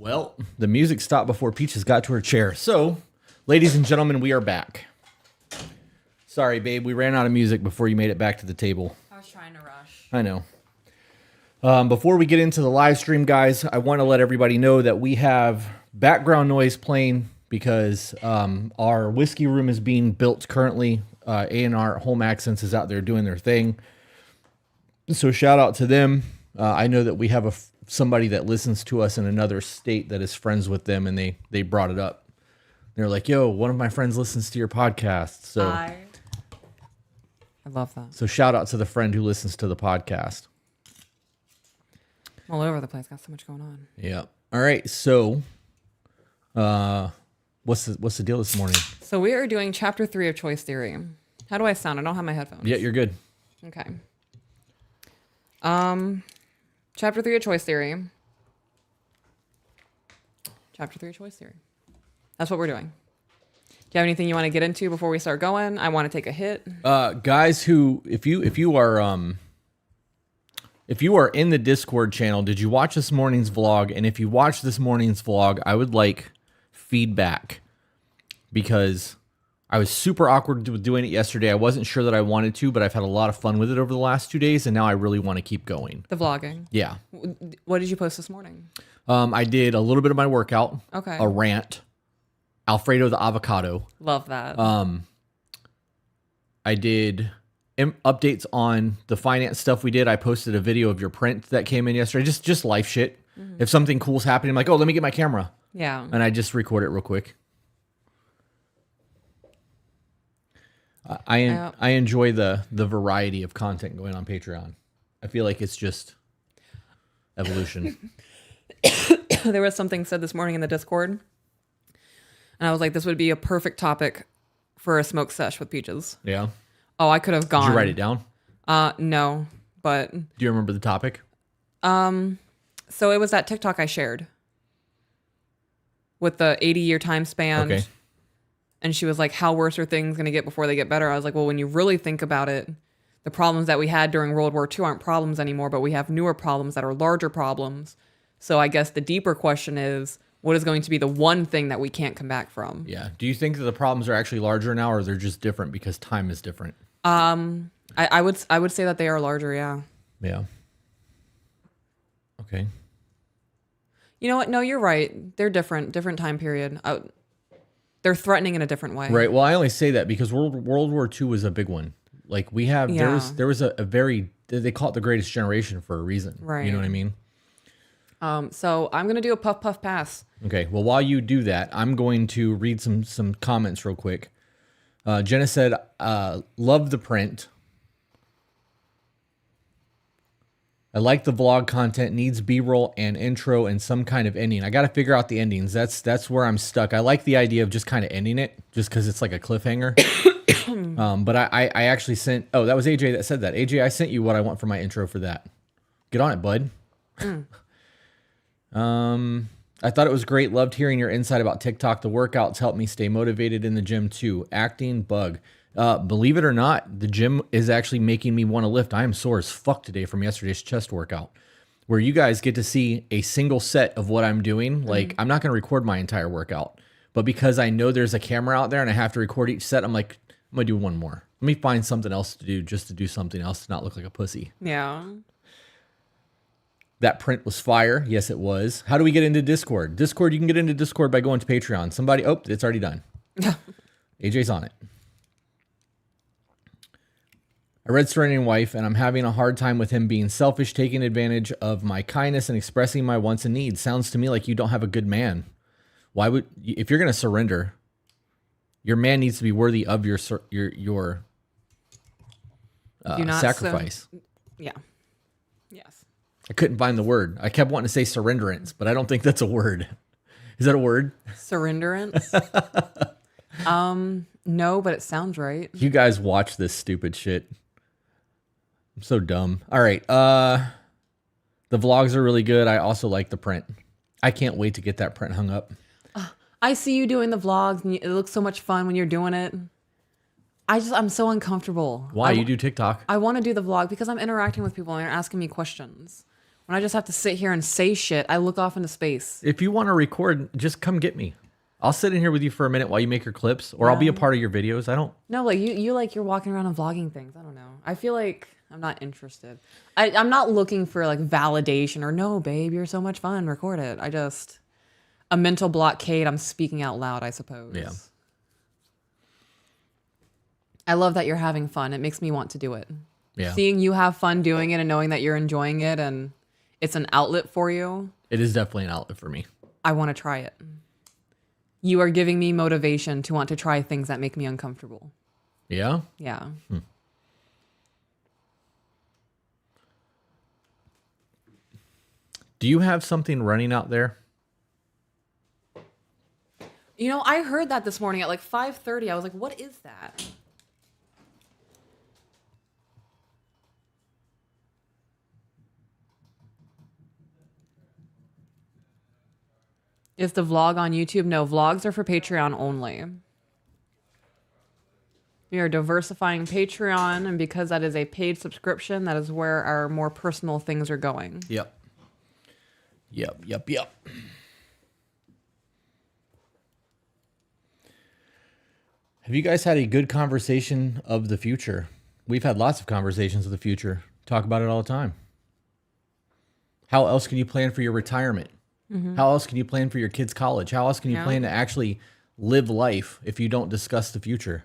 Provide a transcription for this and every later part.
Well, the music stopped before Peaches got to her chair. So, ladies and gentlemen, we are back. Sorry, babe, we ran out of music before you made it back to the table. I was trying to rush. I know. Before we get into the live stream, guys, I want to let everybody know that we have background noise playing because our whiskey room is being built currently. A&R Home Accents is out there doing their thing. So shout out to them. I know that we have somebody that listens to us in another state that is friends with them, and they brought it up. They're like, yo, one of my friends listens to your podcast. So I love that. So shout out to the friend who listens to the podcast. All over the place. Got so much going on. Yeah. All right. So what's the deal this morning? So we are doing chapter 3 of Choice Theory. How do I sound? I don't have my headphones. Yeah, you're good. Okay. Chapter 3 of Choice Theory. Chapter 3 of Choice Theory. That's what we're doing. Do you have anything you want to get into before we start going? I want to take a hit. Guys who if you are in the Discord channel, did you watch this morning's vlog? And if you watched this morning's vlog, I would like feedback because I was super awkward with doing it yesterday. I wasn't sure that I wanted to, but I've had a lot of fun with it over the last 2 days, and now I really want to keep going. The vlogging. Yeah. What did you post this morning? I did a little bit of my workout. Okay. A rant. Alfredo the avocado. Love that. I did updates on the finance stuff we did. I posted a video of your print that came in yesterday. Just life shit. Mm-hmm. If something cool's happening, I'm like, oh, let me get my camera. Yeah. And I just record it real quick. I enjoy the variety of content going on Patreon. I feel like it's just evolution. There was something said this morning in the Discord, and I was like, this would be a perfect topic for a smoke sesh with Peaches. Yeah. Oh, I could have gone. Did you write it down? No, but Do you remember the topic? so it was that TikTok I shared with the 80-year time span. Okay. And she was like, how worse are things going to get before they get better? I was like, well, when you really think about it, the problems that we had during World War II aren't problems anymore, but we have newer problems that are larger problems. So I guess the deeper question is, what is going to be the one thing that we can't come back from? Yeah. Do you think that the problems are actually larger now, or they're just different because time is different? I would say that they are larger, yeah. Yeah. Okay. You know what? No, you're right. They're different time period. They're threatening in a different way. Right. Well, I only say that because World War II was a big one. Like we have, there was a very, they call it the greatest generation for a reason. Right. You know what I mean? So I'm going to do a puff pass. Okay. Well, while you do that, I'm going to read some comments real quick. Jenna said, love the print. I like the vlog content, needs B-roll and intro and some kind of ending. I got to figure out the endings. That's where I'm stuck. I like the idea of just kind of ending it just because it's like a cliffhanger. But I actually sent, that was AJ that said that. AJ, I sent you what I want for my intro for that. Get on it, bud. I thought it was great. Loved hearing your insight about TikTok. The workouts helped me stay motivated in the gym too. Acting bug. Believe it or not, the gym is actually making me want to lift. I am sore as fuck today from yesterday's chest workout, where you guys get to see a single set of what I'm doing. Like, I'm not going to record my entire workout, but because I know there's a camera out there and I have to record each set, I'm like, I'm going to do one more. Let me find something else to do just to do something else to not look like a pussy. Yeah. That print was fire. Yes, it was. How do we get into Discord? Discord, you can get into Discord by going to Patreon. Somebody, it's already done. AJ's on it. I read Surrendering Wife, and I'm having a hard time with him being selfish, taking advantage of my kindness, and expressing my wants and needs. Sounds to me like you don't have a good man. Why would, if you're going to surrender, your man needs to be worthy of your sacrifice. Yeah. Yes. I couldn't find the word. I kept wanting to say surrenderance, but I don't think that's a word. Is that a word? Surrenderance? No, but it sounds right. You guys watch this stupid shit. I'm so dumb. All right. The vlogs are really good. I also like the print. I can't wait to get that print hung up. I see you doing the vlogs, and it looks so much fun when you're doing it. I'm so uncomfortable. Why? You do TikTok? I want to do the vlog because I'm interacting with people and they're asking me questions. When I just have to sit here and say shit, I look off into space. If you want to record, just come get me. I'll sit in here with you for a minute while you make your clips, or I'll be a part of your videos. I don't. No, like you like you're walking around and vlogging things. I don't know. I feel like I'm not interested. I'm not looking for like validation or no, babe, you're so much fun. Record it. I just a mental blockade. I'm speaking out loud, I suppose. Yeah. I love that you're having fun. It makes me want to do it. Yeah. Seeing you have fun doing it and knowing that you're enjoying it and it's an outlet for you. It is definitely an outlet for me. I want to try it. You are giving me motivation to want to try things that make me uncomfortable. Yeah? Yeah. Do you have something running out there? You know, I heard that this morning at like 5:30. I was like, what is that? Is the vlog on YouTube? No, vlogs are for Patreon only. We are diversifying Patreon, and because that is a paid subscription, that is where our more personal things are going. Yep. Have you guys had a good conversation of the future? We've had lots of conversations of the future. Talk about it all the time. How else can you plan for your retirement? How else can you plan for your kids' college? How else can you plan to actually live life if you don't discuss the future?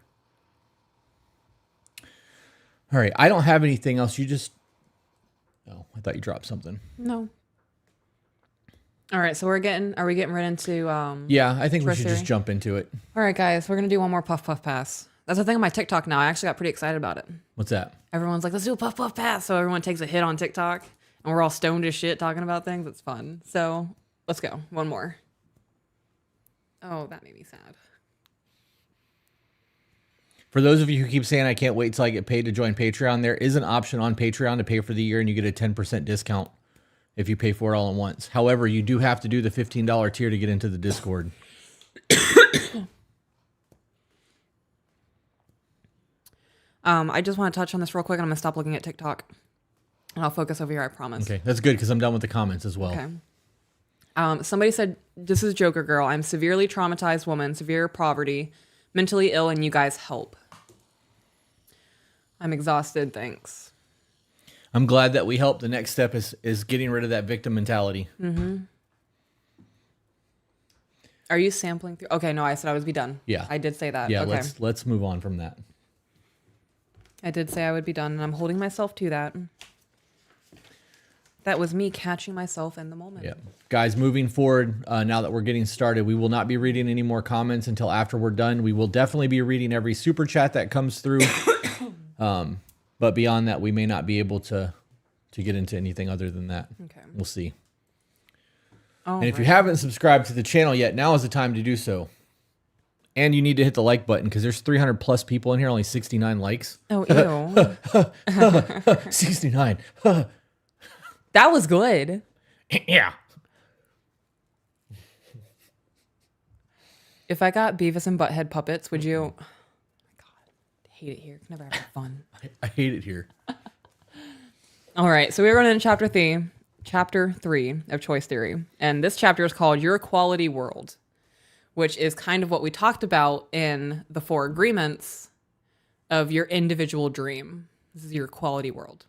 All right. I don't have anything else. You just... Oh, I thought you dropped something. No. All right, so are we getting right into Yeah, I think we Trust should theory? just jump into it. All right, guys, we're gonna do one more puff puff pass. That's the thing on my TikTok now. I actually got pretty excited about it. What's that? Everyone's like, let's do a puff puff pass. So everyone takes a hit on TikTok and we're all stoned as shit talking about things. It's fun. So let's go. One more. Oh, that made me sad. For those of you who keep saying I can't wait till I get paid to join Patreon, there is an option on Patreon to pay for the year and you get a 10% discount if you pay for it all at once. However, you do have to do the $15 tier to get into the Discord. I just want to touch on this real quick and I'm gonna stop looking at TikTok. And I'll focus over here, I promise. Okay, that's good because I'm done with the comments as well. Okay. Somebody said, this is Joker Girl. I'm severely traumatized woman, severe poverty, mentally ill, and you guys help. I'm exhausted, thanks. I'm glad that we helped. The next step is getting rid of that victim mentality. Are you sampling through? Okay, no, I said I would be done. Yeah. I did say that. Yeah, okay. let's move on from that. I did say I would be done, and I'm holding myself to that. That was me catching myself in the moment. Yeah. Guys, moving forward, now that we're getting started, we will not be reading any more comments until after we're done. We will definitely be reading every super chat that comes through. But beyond that, we may not be able to get into anything other than that. Okay. We'll see. Oh, And if you haven't subscribed to the channel yet, now is the time to do so. And you need to hit the like button because there's 300 plus people in here, only 69 likes. Oh, ew. 69. That was good. Yeah. If I got Beavis and Butthead puppets, would you... Oh my God. I hate it here. It's never having fun. I hate it here. All right, so we're going into chapter 3 of Choice Theory. And this chapter is called Your Quality World, which is kind of what we talked about in the 4 agreements of your individual dream. This is your quality world.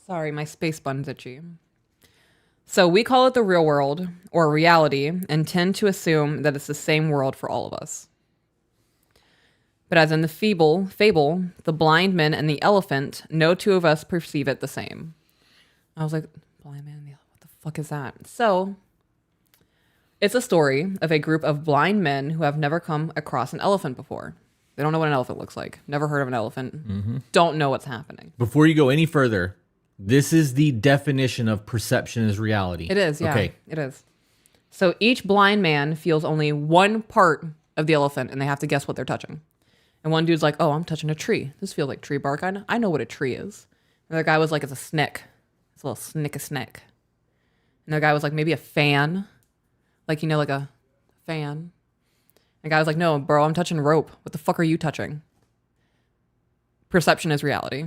Sorry, my space button's itchy. So we call it the real world or reality and tend to assume that it's the same world for all of us. But as in the fable, the blind man and the elephant, no two of us perceive it the same. I was like, blind man and the elephant, what the fuck is that? So it's a story of a group of blind men who have never come across an elephant before. They don't know what an elephant looks like. Never heard of an elephant. Don't know what's happening. Before you go any further, this is the definition of perception as reality. It is, yeah. Okay. It is. So each blind man feels only one part of the elephant and they have to guess what they're touching. And one dude's like, oh, I'm touching a tree. This feels like tree bark. I know what a tree is. Another guy was like, it's a snick. It's a little snick. Another guy was like, maybe a fan. Like, you know, like a fan. And the guy was like, no, bro, I'm touching rope. What the fuck are you touching? Perception is reality.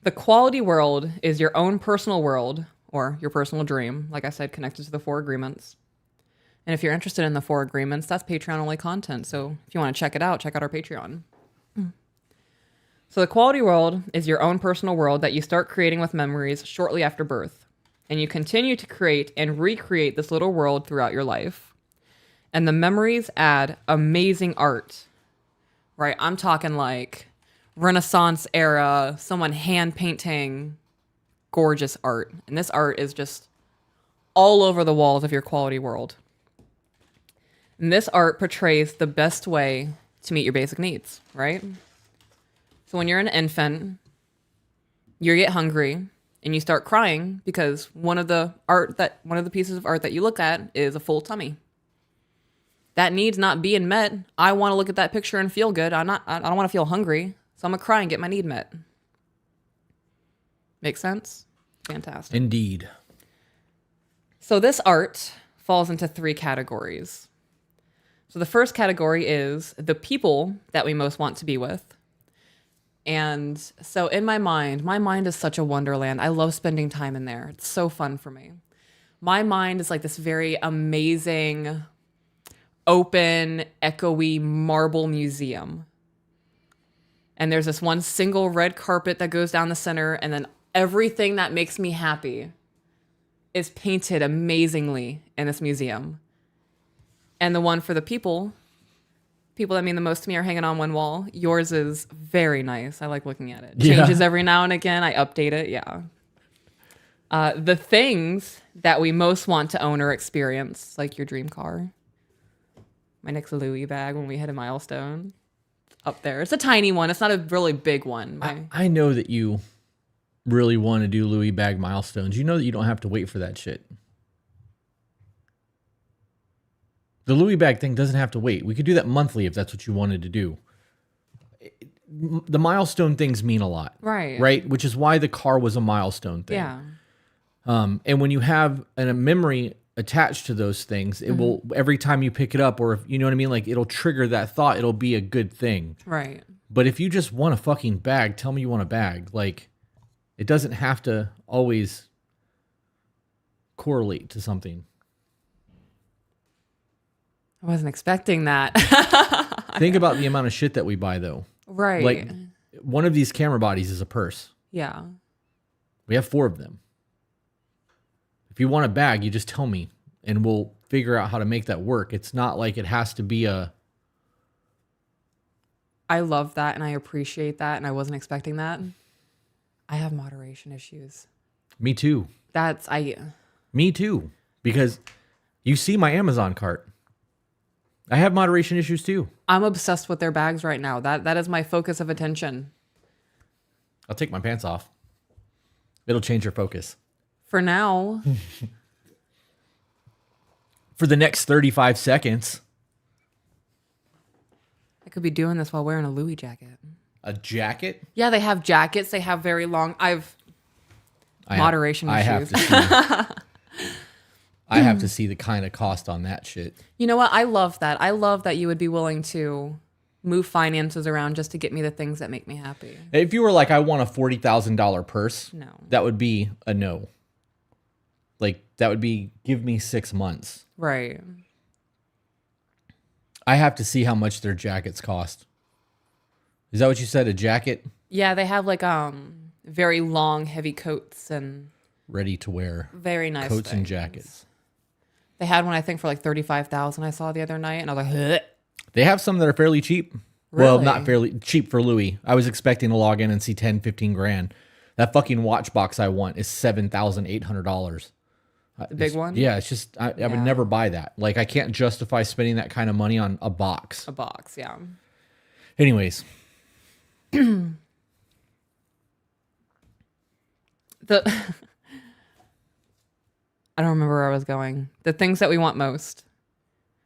The quality world is your own personal world or your personal dream, like I said, connected to the 4 agreements. And if you're interested in the 4 agreements, that's Patreon only content. So if you want to check out our Patreon. So the quality world is your own personal world that you start creating with memories shortly after birth. And you continue to create and recreate this little world throughout your life. And the memories add amazing art, right? I'm talking like Renaissance era, someone hand painting gorgeous art. And this art is just all over the walls of your quality world. And this art portrays the best way to meet your basic needs, right? So when you're an infant, you get hungry and you start crying because one of the pieces of art that you look at is a full tummy. That need's not being met. I want to look at that picture and feel good. I don't want to feel hungry. So I'm gonna cry and get my need met. Make sense? Fantastic. Indeed. So this art falls into 3 categories. So the first category is the people that we most want to be with. And so in my mind is such a wonderland. I love spending time in there. It's so fun for me. My mind is like this very amazing, open, echoey marble museum. And there's this one single red carpet that goes down the center, and then everything that makes me happy is painted amazingly in this museum. And the one for the people that mean the most to me are hanging on one wall. Yours is very nice. I like looking at it. Changes every now and again. I update it. Yeah. The things that we most want to own or experience, like your dream car. My next Louis bag when we hit a milestone. Up there. It's a tiny one. It's not a really big one. I know that you really want to do Louis bag milestones. You know that you don't have to wait for that shit. The Louis bag thing doesn't have to wait. We could do that monthly if that's what you wanted to do. The milestone things mean a lot. Right. Right? Which is why the car was a milestone thing. Yeah. And when you have a memory attached to those things, it will, every time you pick it up, or if you know what I mean, like it'll trigger that thought, it'll be a good thing. Right. But if you just want a fucking bag, tell me you want a bag. Like, it doesn't have to always correlate to something. I wasn't expecting that. Think about the amount of shit that we buy, though. Right. Like, one of these camera bodies is a purse. Yeah. We have 4 of them. If you want a bag, you just tell me, and we'll figure out how to make that work. It's not like it has to be a... I love that, and I appreciate that, and I wasn't expecting that. I have moderation issues. Me too. Me too. Because you see my Amazon cart. I have moderation issues too. I'm obsessed with their bags right now. That is my focus of attention. I'll take my pants off. It'll change your focus. For now. For the next 35 seconds. I could be doing this while wearing a Louis jacket. A jacket? Yeah, they have jackets. They have very long... Moderation issues. I have to see the kind of cost on that shit. You know what? I love that. I love that you would be willing to move finances around just to get me the things that make me happy. If you were like, I want a $40,000 purse, no, that would be a no. Like, that would be, give me 6 months. Right. I have to see how much their jackets cost. Is that what you said? A jacket? Yeah, they have like very long, heavy coats and ready to wear. Very nice coats things. And jackets. They had one, I think, for like $35,000 I saw the other night, and I was like, Ugh. They have some that are fairly cheap. Really? Well, not fairly cheap for Louis. I was expecting to log in and see 10, 15 grand. That fucking watch box I want is $7,800. The big one? Yeah, it's just, I would never buy that. Like, I can't justify spending that kind of money on a box. A box, yeah. Anyways. I don't remember where I was going. The things that we want most.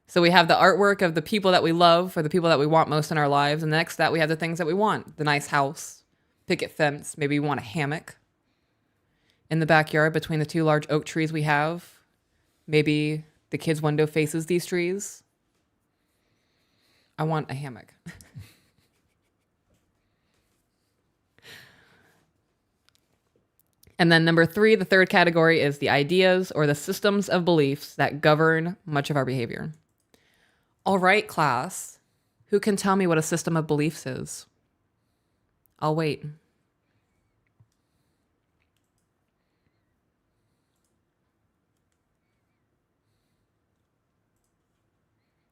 So we have the artwork of the people that we love or the people that we want most in our lives. And next to that, we have the things that we want. The nice house, picket fence. Maybe we want a hammock in the backyard between the 2 large oak trees we have. Maybe the kid's window faces these trees. I want a hammock. And then number 3, the third category is the ideas or the systems of beliefs that govern much of our behavior. All right, class. Who can tell me what a system of beliefs is? I'll wait.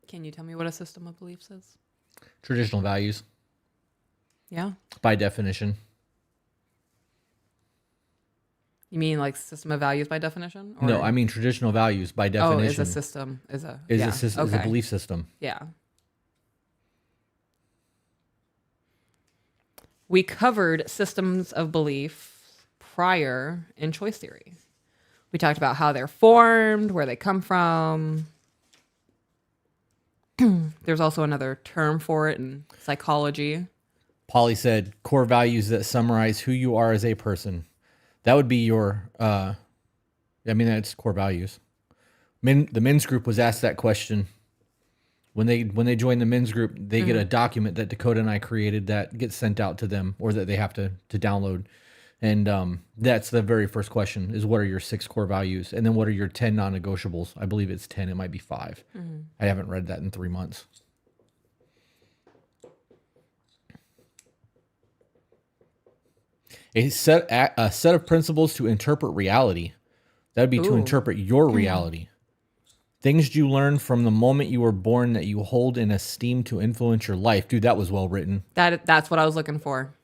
Can you tell me what a system of beliefs is? Traditional values, Yeah. by definition. You mean like system of values by definition? Or... No, I mean traditional values by definition. Oh, is a system. Is a Is a belief system. Yeah. We covered systems of belief prior in choice theory. We talked about how they're formed, where they come from. There's also another term for it in psychology. Polly said, core values that summarize who you are as a person. That would be your, that's core values. The men's group was asked that question. When they join the men's group, they get a document that Dakota and I created that gets sent out to them, or that they have to download. And that's the very first question is, what are your 6 core values? And then what are your 10 non-negotiables? I believe it's 10. It might be 5. I haven't read that in 3 months. A set of principles to interpret reality. That would be to interpret your reality. Things you learn from the moment you were born that you hold in esteem to influence your life. Dude, that was well written. That's what I was looking for.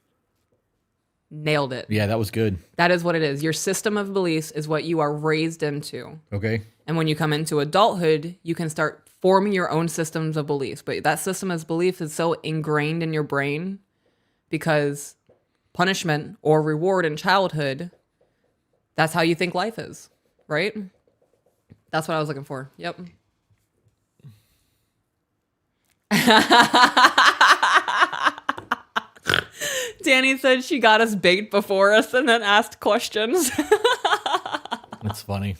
Nailed it. Yeah, that was good. That is what it is. Your system of beliefs is what you are raised into. Okay. And when you come into adulthood, you can start forming your own systems of beliefs. But that system of beliefs is so ingrained in your brain because punishment or reward in childhood, that's how you think life is, right? That's what I was looking for. Yep. Danny said she got us baked before us and then asked questions. That's funny.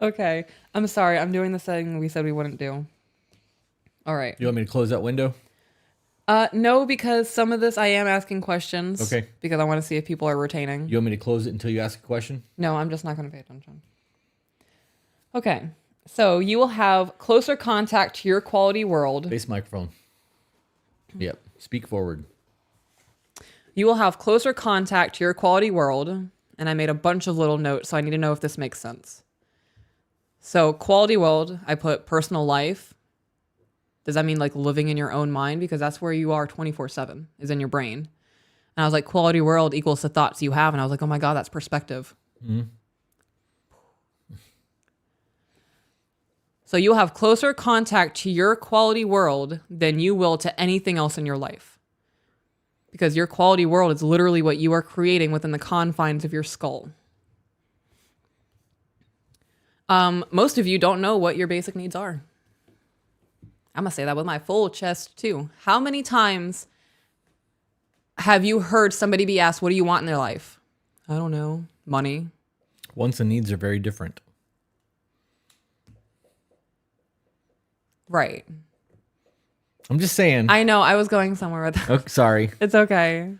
Okay. I'm sorry. I'm doing the thing we said we wouldn't do. All right. You want me to close that window? No, because some of this I am asking questions. Okay. Because I want to see if people are retaining. You want me to close it until you ask a question? No, I'm just not going to pay attention. Okay. So you will have closer contact to your quality world. Base microphone. Yep. Speak forward. You will have closer contact to your quality world. And I made a bunch of little notes, so I need to know if this makes sense. So quality world, I put personal life. Does that mean like living in your own mind? Because that's where you are 24/7, is in your brain. And I was like, quality world equals the thoughts you have. And I was like, oh my God, that's perspective. Mm-hmm. So you'll have closer contact to your quality world than you will to anything else in your life. Because your quality world is literally what you are creating within the confines of your skull. Most of you don't know what your basic needs are. I'm going to say that with my full chest too. How many times have you heard somebody be asked, what do you want in their life? I don't know. Money. Wants and needs are very different. Right. I'm just saying. I know. I was going somewhere with that. Oh, sorry. It's okay.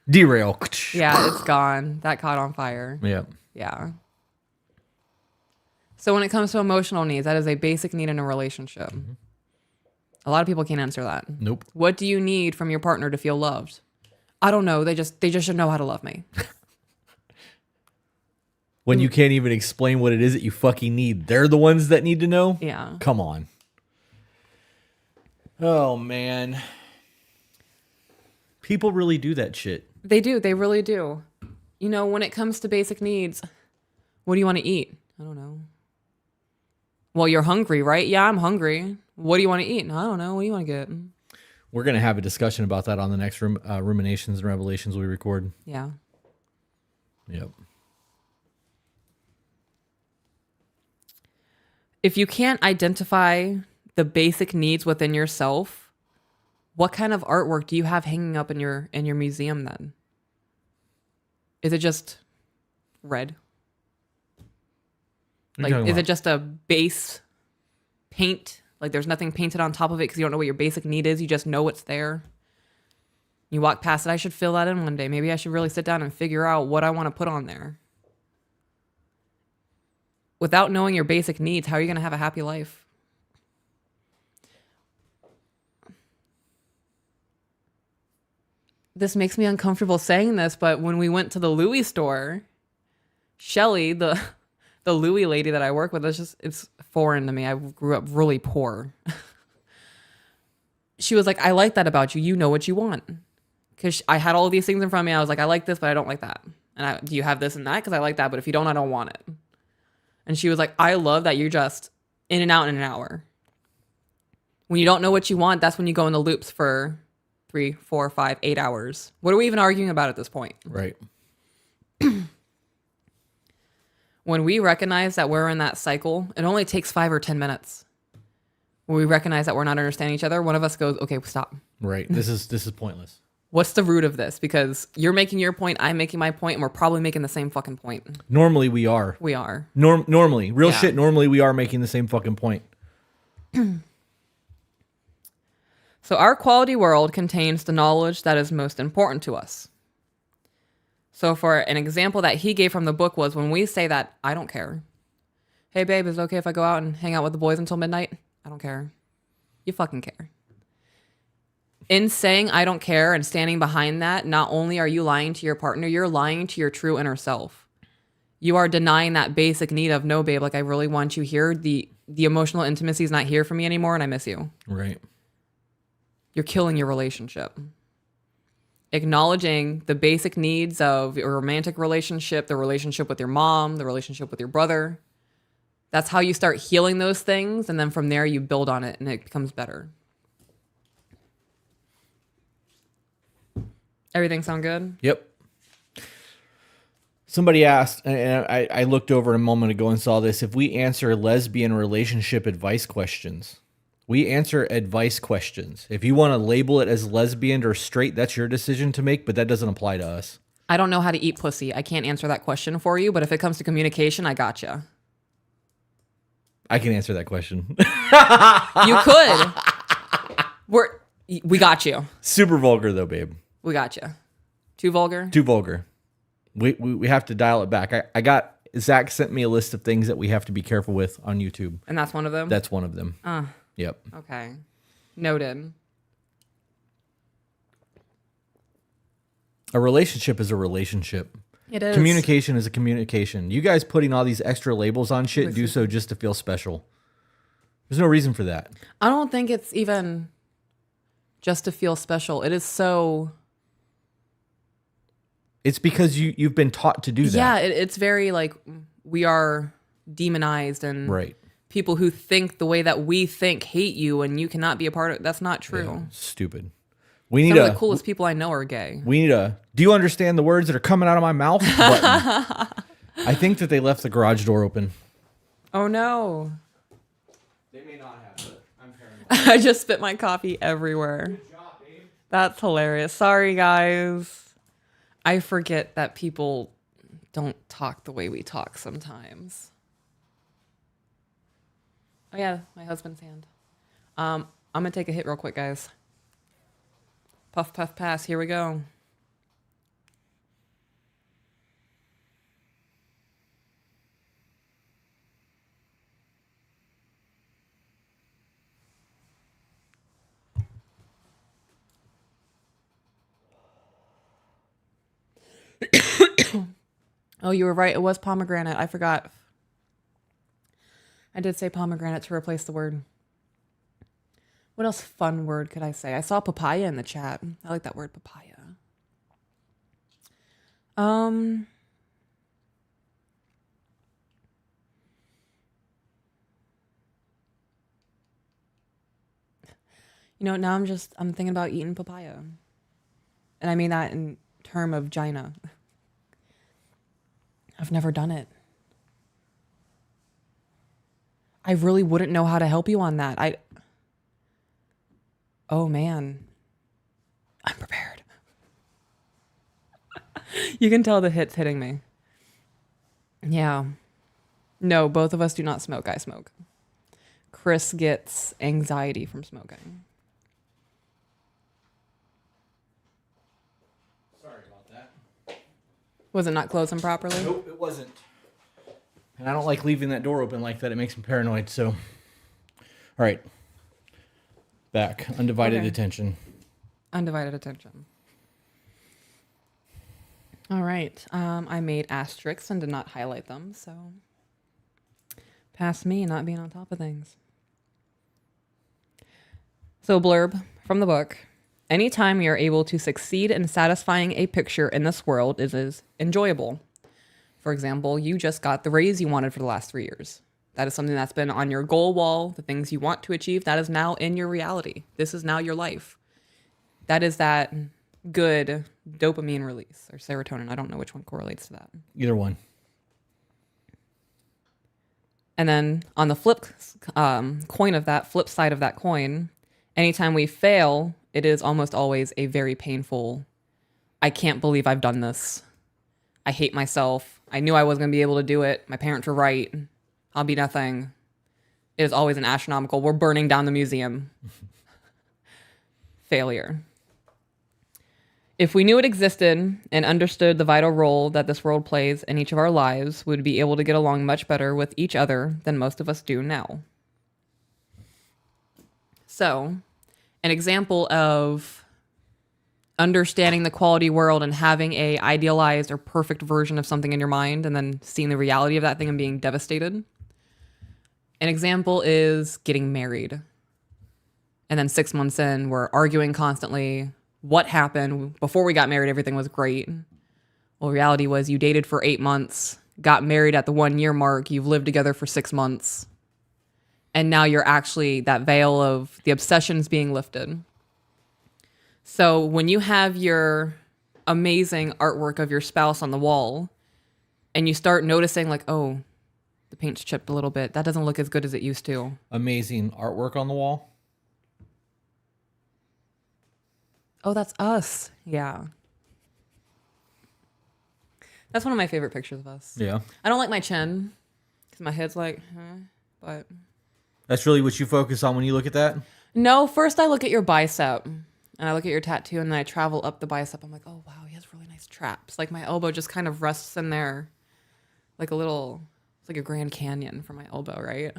Derail. Yeah, it's gone. That caught on fire. Yeah. Yeah. So when it comes to emotional needs, that is a basic need in a relationship. Mm-hmm. A lot of people can't answer that. Nope. What do you need from your partner to feel loved? I don't know. They just should know how to love me. When you can't even explain what it is that you fucking need, they're the ones that need to know? Yeah. Come on. Oh, man. People really do that shit. They do. They really do. You know, when it comes to basic needs, what do you want to eat? I don't know. Well, you're hungry, right? Yeah, I'm hungry. What do you want to eat? I don't know. What do you want to get? We're going to have a discussion about that on the next Ruminations and Revelations we record. Yeah. Yep. If you can't identify the basic needs within yourself, what kind of artwork do you have hanging up in your museum then? Is it just red? Like, is it just a base paint? Like, there's nothing painted on top of it because you don't know what your basic need is. You just know it's there. You walk past it. I should fill that in one day. Maybe I should really sit down and figure out what I want to put on there. without knowing your basic needs, how are you going to have a happy life? This makes me uncomfortable saying this, but when we went to the Louis store, Shelly, the Louis lady that I work with, it's foreign to me. I grew up really poor. She was like, I like that about you. You know what you want. Because I had all of these things in front of me. I was like, I like this, but I don't like that. And do you have this and that? Because I like that, but if you don't, I don't want it. And she was like, I love that you're just in and out in an hour. When you don't know what you want, that's when you go into loops for 3, 4, 5, 8 hours. What are we even arguing about at this point? Right. When we recognize that we're in that cycle, it only takes 5 or 10 minutes. When we recognize that we're not understanding each other, one of us goes, okay, stop. Right. This is pointless. What's the root of this? Because you're making your point, I'm making my point, and we're probably making the same fucking point. Normally we are. We are. Normally. Real shit, normally we are making the same fucking point. So our quality world contains the knowledge that is most important to us. So for an example that he gave from the book was when we say that, I don't care. Hey babe, is it okay if I go out and hang out with the boys until midnight? I don't care. You fucking care. In saying I don't care and standing behind that, not only are you lying to your partner, you're lying to your true inner self. You are denying that basic need of, no babe, like I really want you here. The emotional intimacy is not here for me anymore and I miss you. Right. You're killing your relationship. Acknowledging the basic needs of your romantic relationship, the relationship with your mom, the relationship with your brother. That's how you start healing those things. And then from there you build on it and it becomes better. Everything sound good? Yep. Somebody asked, and I looked over a moment ago and saw this, if we answer lesbian relationship advice questions. We answer advice questions. If you want to label it as lesbian or straight, that's your decision to make, but that doesn't apply to us. I don't know how to eat pussy. I can't answer that question for you, but if it comes to communication, I gotcha. I can answer that question. You could. We got you. Super vulgar though, babe. We got you. Too vulgar? Too vulgar. We have to dial it back. Zach sent me a list of things that we have to be careful with on YouTube. And that's one of them? That's one of them. Yep. Okay. Noted. A relationship is a relationship. It is. Communication is a communication. You guys putting all these extra labels on shit do so just to feel special. There's no reason for that. I don't think it's even just to feel special. It is so... It's because you've been taught to do that. Yeah, it's very like we are demonized and right. People who think the way that we think hate you and you cannot be a part of it. That's not true. Yeah, stupid. We need Some of the coolest people I know are gay. We need a, do you understand the words that are coming out of my mouth button? I think that they left the garage door open. Oh no. They may not have, but I'm paranoid. I just spit my coffee everywhere. Good job, babe. That's hilarious. Sorry, guys. I forget that people don't talk the way we talk sometimes. Oh yeah, my husband's hand. I'm gonna take a hit real quick, guys. Puff, puff, pass. Here we go. Oh, you were right. It was pomegranate. I forgot. I did say pomegranate to replace the word. What else fun word could I say? I saw papaya in the chat. I like that word, papaya. You know, now I'm thinking about eating papaya. And I mean that in term of Gina. I've never done it. I really wouldn't know how to help you on that. Oh man, I'm prepared. You can tell the hit's hitting me. Yeah. No, both of us do not smoke. I smoke. Chris gets anxiety from smoking. Sorry about that. Was it not closing properly? Nope, it wasn't. And I don't like leaving that door open like that. It makes me paranoid. So, all right. Back. Undivided attention. Undivided attention. All right. I made asterisks and did not highlight them. So, past me not being on top of things. So, blurb from the book. Anytime you're able to succeed in satisfying a picture in this world is enjoyable. For example, you just got the raise you wanted for the last 3 years. That is something that's been on your goal wall, the things you want to achieve, that is now in your reality. This is now your life. That is that good dopamine release or serotonin. I don't know which one correlates to that. Either one. And then on the flip side of that coin, anytime we fail, it is almost always a very painful, I can't believe I've done this. I hate myself. I knew I wasn't going to be able to do it. My parents were right. I'll be nothing. It is always an astronomical, we're burning down the museum. Failure. If we knew it existed and understood the vital role that this world plays in each of our lives, we would be able to get along much better with each other than most of us do now. So, an example of understanding the quality world and having a idealized or perfect version of something in your mind and then seeing the reality of that thing and being devastated. An example is getting married. And then 6 months in, we're arguing constantly. What happened? Before we got married, everything was great. Well, reality was you dated for 8 months, got married at the 1 year mark, you've lived together for 6 months. And now you're actually, that veil of the obsessions being lifted. So when you have your amazing artwork of your spouse on the wall and you start noticing like, oh, the paint's chipped a little bit. That doesn't look as good as it used to. Amazing artwork on the wall. Oh, that's us. Yeah. That's one of my favorite pictures of us. Yeah. I don't like my chin because my head's like, but. That's really what you focus on when you look at that? No, first I look at your bicep. And I look at your tattoo and then I travel up the bicep. I'm like, oh, wow, he has really nice traps. Like my elbow just kind of rests in there like it's like a Grand Canyon for my elbow, right?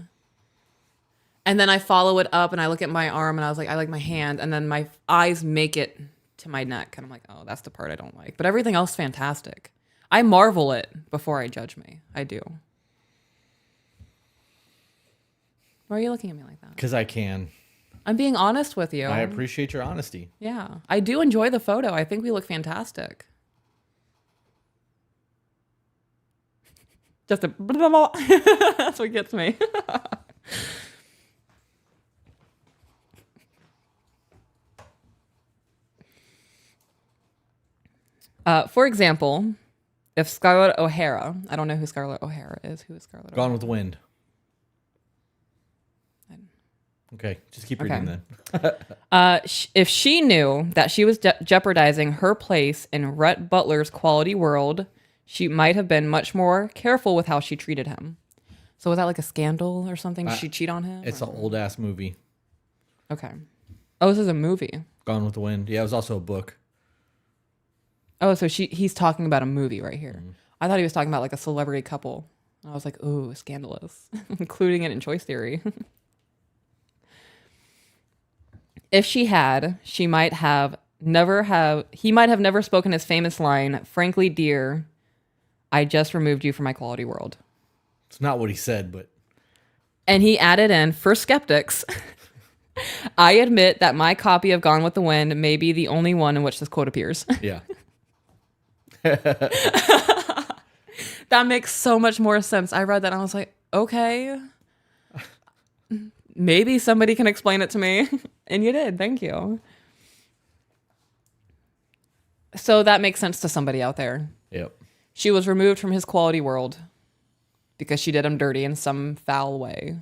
And then I follow it up and I look at my arm and I was like, I like my hand. And then my eyes make it to my neck. And I'm like, oh, that's the part I don't like. But everything else, fantastic. I marvel it before I judge me. I do. Why are you looking at me like that? Because I can. I'm being honest with you. I appreciate your honesty. Yeah. I do enjoy the photo. I think we look fantastic. Just a... That's what gets me. For example, if Scarlett O'Hara... I don't know who Scarlett O'Hara is. Who is Scarlett O'Hara? Gone with the Wind. Okay, just keep reading then. If she knew that she was jeopardizing her place in Rhett Butler's quality world, she might have been much more careful with how she treated him. So was that like a scandal or something? Did she cheat on him? It's an old-ass movie. Okay. Oh, this is a movie. Gone with the Wind. Yeah, it was also a book. Oh, so he's talking about a movie right here. I thought he was talking about like a celebrity couple. And I was like, ooh, scandalous. Including it in Choice Theory. If she had, he might have never spoken his famous line, frankly, dear, I just removed you from my quality world. It's not what he said, but... And he added in, for skeptics, I admit that my copy of Gone with the Wind may be the only one in which this quote appears. Yeah. That makes so much more sense. I read that and I was like, okay. Maybe somebody can explain it to me. And you did. Thank you. So that makes sense to somebody out there. Yep. She was removed from his quality world because she did him dirty in some foul way.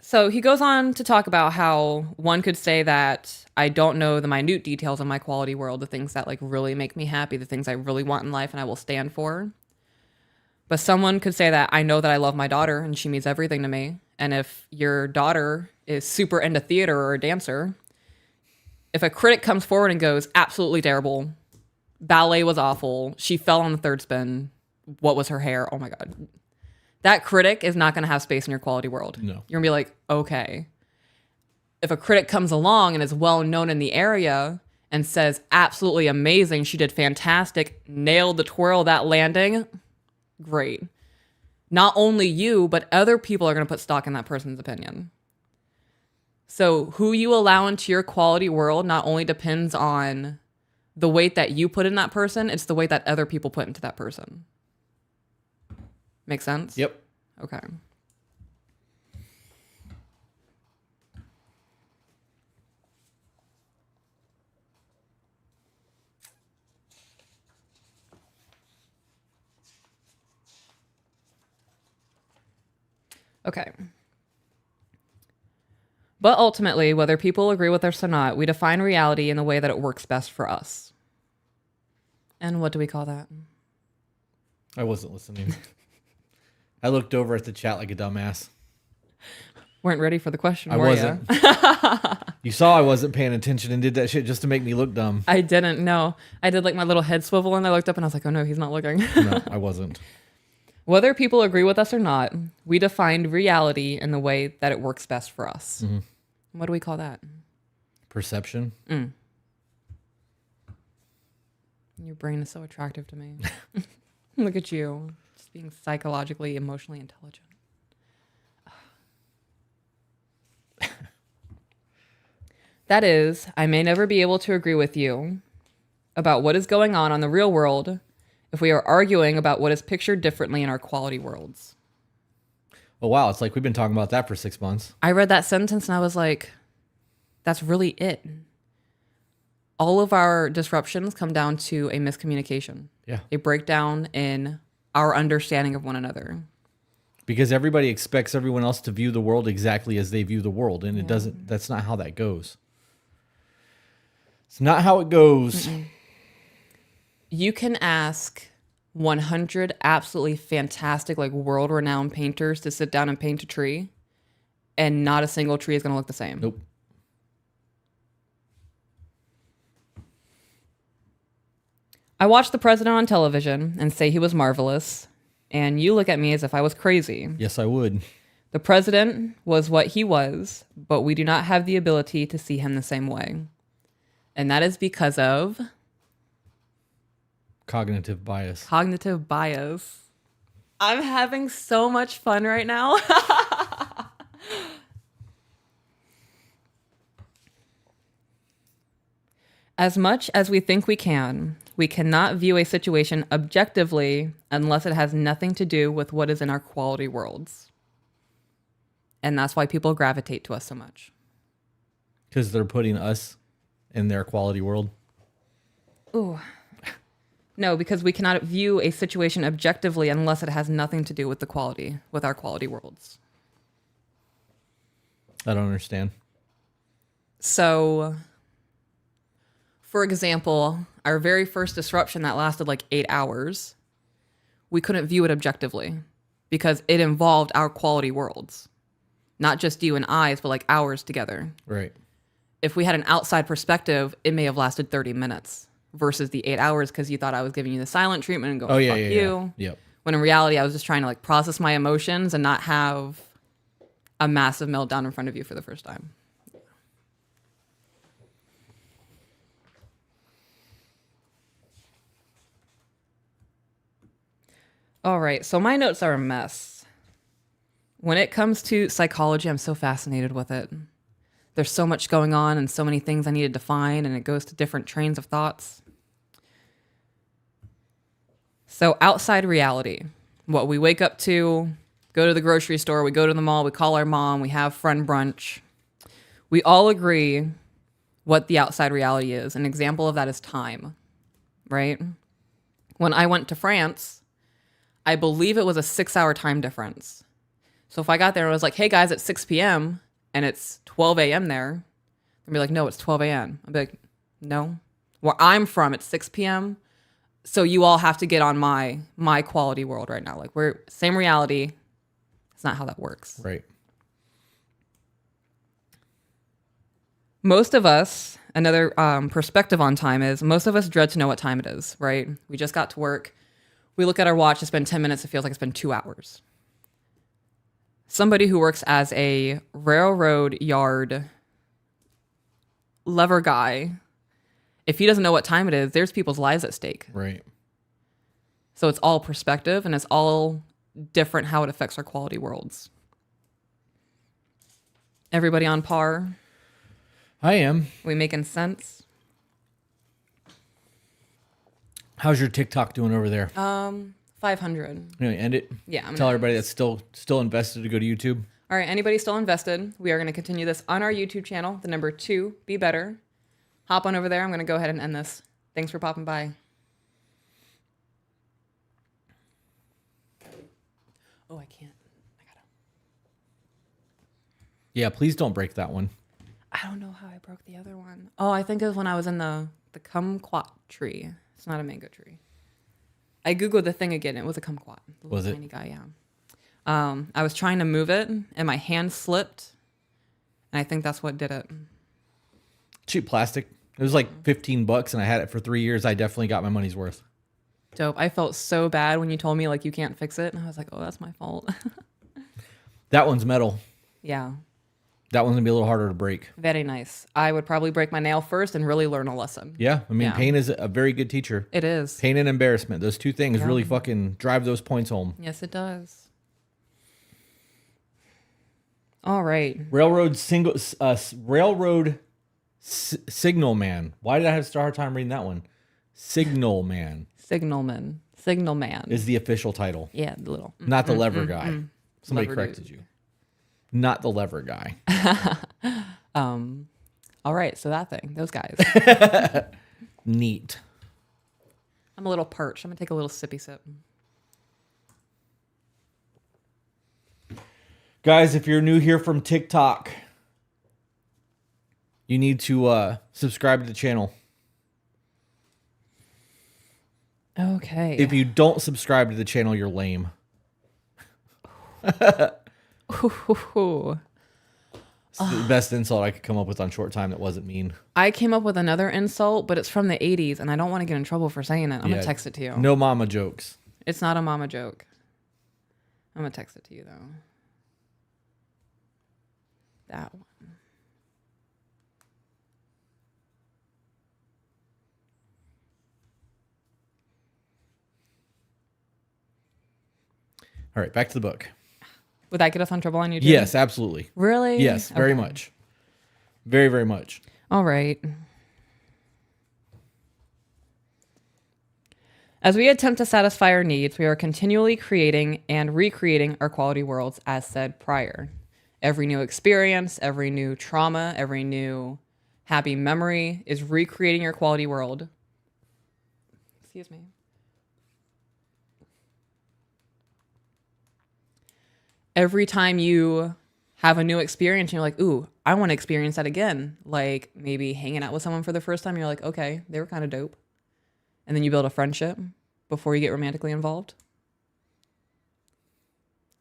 So he goes on to talk about how one could say that I don't know the minute details of my quality world, the things that like really make me happy, the things I really want in life and I will stand for. But someone could say that I know that I love my daughter and she means everything to me. And if your daughter is super into theater or a dancer, if a critic comes forward and goes, absolutely terrible, ballet was awful. She fell on the third spin. What was her hair? Oh my God. That critic is not going to have space in your quality world. No. You're going to be like, okay. If a critic comes along and is well known in the area and says, absolutely amazing, she did fantastic, nailed the twirl, that landing, great. Not only you, but other people are going to put stock in that person's opinion. So who you allow into your quality world not only depends on the weight that you put in that person, it's the weight that other people put into that person. Make sense? Yep. Okay. Okay. But ultimately, whether people agree with us or not, we define reality in the way that it works best for us. And what do we call that? I wasn't listening. I looked over at the chat like a dumbass. Weren't ready for the question, I were wasn't. You saw I wasn't paying attention and did that shit just to make me look dumb. I didn't know. I did like my little head swivel and I looked up and I was like, oh no, he's not looking. No, I wasn't. Whether people agree with us or not, we define reality in the way that it works best for us. Mm-hmm. What do we call that? Perception. Your brain is so attractive to me. Look at you, just being psychologically, emotionally intelligent. That is, I may never be able to agree with you about what is going on the real world if we are arguing about what is pictured differently in our quality worlds. Oh, wow. It's like we've been talking about that for 6 months. I read that sentence and I was like, that's really it. All of our disruptions come down to a miscommunication. Yeah. A breakdown in our understanding of one another. Because everybody expects everyone else to view the world exactly as they view the world. And it doesn't, that's not how that goes. It's not how it goes. Mm-mm. You can ask 100 absolutely fantastic, like world-renowned painters to sit down and paint a tree, and not a single tree is going to look the same. Nope. I watched the president on television and say he was marvelous, and you look at me as if I was crazy. Yes, I would. The president was what he was, but we do not have the ability to see him the same way. And that is because of... Cognitive bias. Cognitive bias. I'm having so much fun right now. As much as we think we cannot view a situation objectively unless it has nothing to do with what is in our quality worlds. And that's why people gravitate to us so much. Because they're putting us in their quality world. Ooh. No, because we cannot view a situation objectively unless it has nothing to do with with our quality worlds. I don't understand. So, for example, our very first disruption that lasted like 8 hours, we couldn't view it objectively because it involved our quality worlds. Not just you and I's, but like ours together. Right. If we had an outside perspective, it may have lasted 30 minutes versus the 8 hours because you thought I was giving you the silent treatment and going, fuck you. Yeah. Yep. When in reality, I was just trying to like process my emotions and not have a massive meltdown in front of you for the first time. All right, so my notes are a mess. When it comes to psychology, I'm so fascinated with it. There's so much going on and so many things I need to define, and it goes to different trains of thoughts. So outside reality, what we wake up to, go to the grocery store, we go to the mall, we call our mom, we have friend brunch. We all agree what the outside reality is. An example of that is time, right? When I went to France, I believe it was a 6-hour time difference. So if I got there and was like, hey guys, it's 6 p.m. and it's 12 a.m. there, they'd be like, no, it's 12 a.m. I'd be like, no. Where I'm from, it's 6 p.m. So you all have to get on my quality world right now. Like we're same reality. It's not how that works. Right. Most of us, another perspective on time is most of us dread to know what time it is, right? We just got to work. We look at our watch, it's been 10 minutes, it feels like it's been 2 hours. Somebody who works as a railroad yard lever guy, if he doesn't know what time it is, there's people's lives at stake. Right. So it's all perspective and it's all different how it affects our quality worlds. Everybody on par? I am. We making sense? How's your TikTok doing over there? 500. You gonna end it? Yeah. Tell everybody that's still invested to go to YouTube. All right. Anybody still invested? We are going to continue this on our YouTube channel. The number 2, Be Better. Hop on over there. I'm going to go ahead and end this. Thanks for popping by. Oh, I can't. I gotta. Yeah, please don't break that one. I don't know how I broke the other one. Oh, I think it was when I was in the kumquat tree. It's not a mango tree. I Googled the thing again. It was a kumquat. Was it? Tiny guy, yeah. I was trying to move it, and my hand slipped, and I think that's what did it. Cheap plastic. It was like $15, and I had it for 3 years. I definitely got my money's worth. Dope. I felt so bad when you told me like you can't fix it, and I was like, oh, that's my fault. That one's metal. Yeah. That one's gonna be a little harder to break. Very nice. I would probably break my nail first and really learn a lesson. Yeah, I mean, Yeah. pain is a very good teacher. It is. Pain and embarrassment. Those two things really fucking drive those points home. Yes, it does. All right. Railroad Signal Man. Why did I have a hard time reading that one? Signal Man Signal man. is the official title. Yeah, the little. Not the lever guy. Somebody Lever corrected dude. you. Not the lever guy. All right, so that thing, those guys. Neat. I'm a little parched. I'm gonna take a little sippy sip. Guys, if you're new here from TikTok, you need to subscribe to the channel. Okay. If you don't subscribe to the channel, you're lame. It's the best insult I could come up with on short time that wasn't mean. I came up with another insult, but it's from the 80s, and I don't want to get in trouble for saying it. I'm Yeah. gonna text it to you. No mama jokes. It's not a mama joke. I'm gonna text it to you though. That one. All right, back to the book. Would that get us on trouble on YouTube? Yes, absolutely. Really? Yes, very Okay. much. Very, very much. All right. As we attempt to satisfy our needs, we are continually creating and recreating our quality worlds as said prior. Every new experience, every new trauma, every new happy memory is recreating your quality world. Excuse me. Every time you have a new experience and you're like, ooh, I want to experience that again. Like maybe hanging out with someone for the first time. You're like, okay, they were kind of dope. And then you build a friendship before you get romantically involved.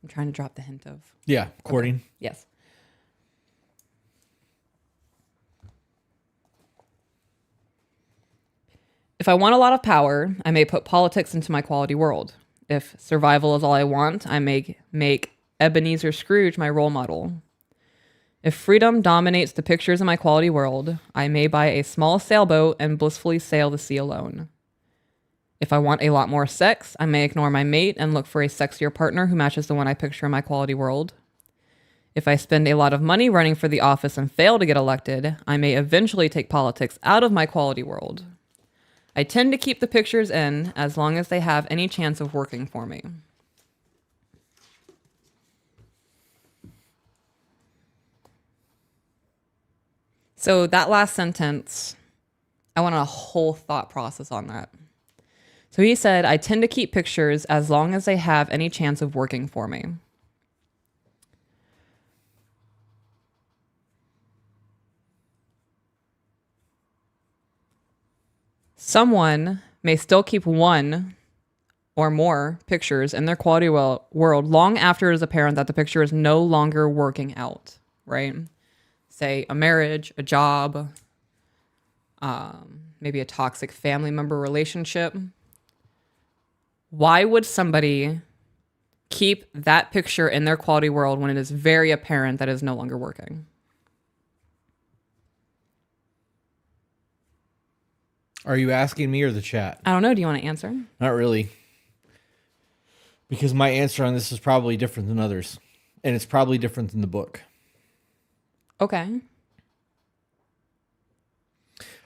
I'm trying to drop the hint of. Yeah, courting. Okay. Yes. If I want a lot of power, I may put politics into my quality world. If survival is all I want, I may make Ebenezer Scrooge my role model. If freedom dominates the pictures in my quality world, I may buy a small sailboat and blissfully sail the sea alone. If I want a lot more sex, I may ignore my mate and look for a sexier partner who matches the one I picture in my quality world. If I spend a lot of money running for the office and fail to get elected, I may eventually take politics out of my quality world. I tend to keep the pictures in as long as they have any chance of working for me. So that last sentence, I want a whole thought process on that. So he said, I tend to keep pictures as long as they have any chance of working for me. Someone may still keep one or more pictures in their quality world long after it is apparent that the picture is no longer working out, right? say a marriage, a job, maybe a toxic family member relationship. Why would somebody keep that picture in their quality world when it is very apparent that it is no longer working? Are you asking me or the chat? I don't know. Do you want to answer? Not really. Because my answer on this is probably different than others. And it's probably different than the book. Okay.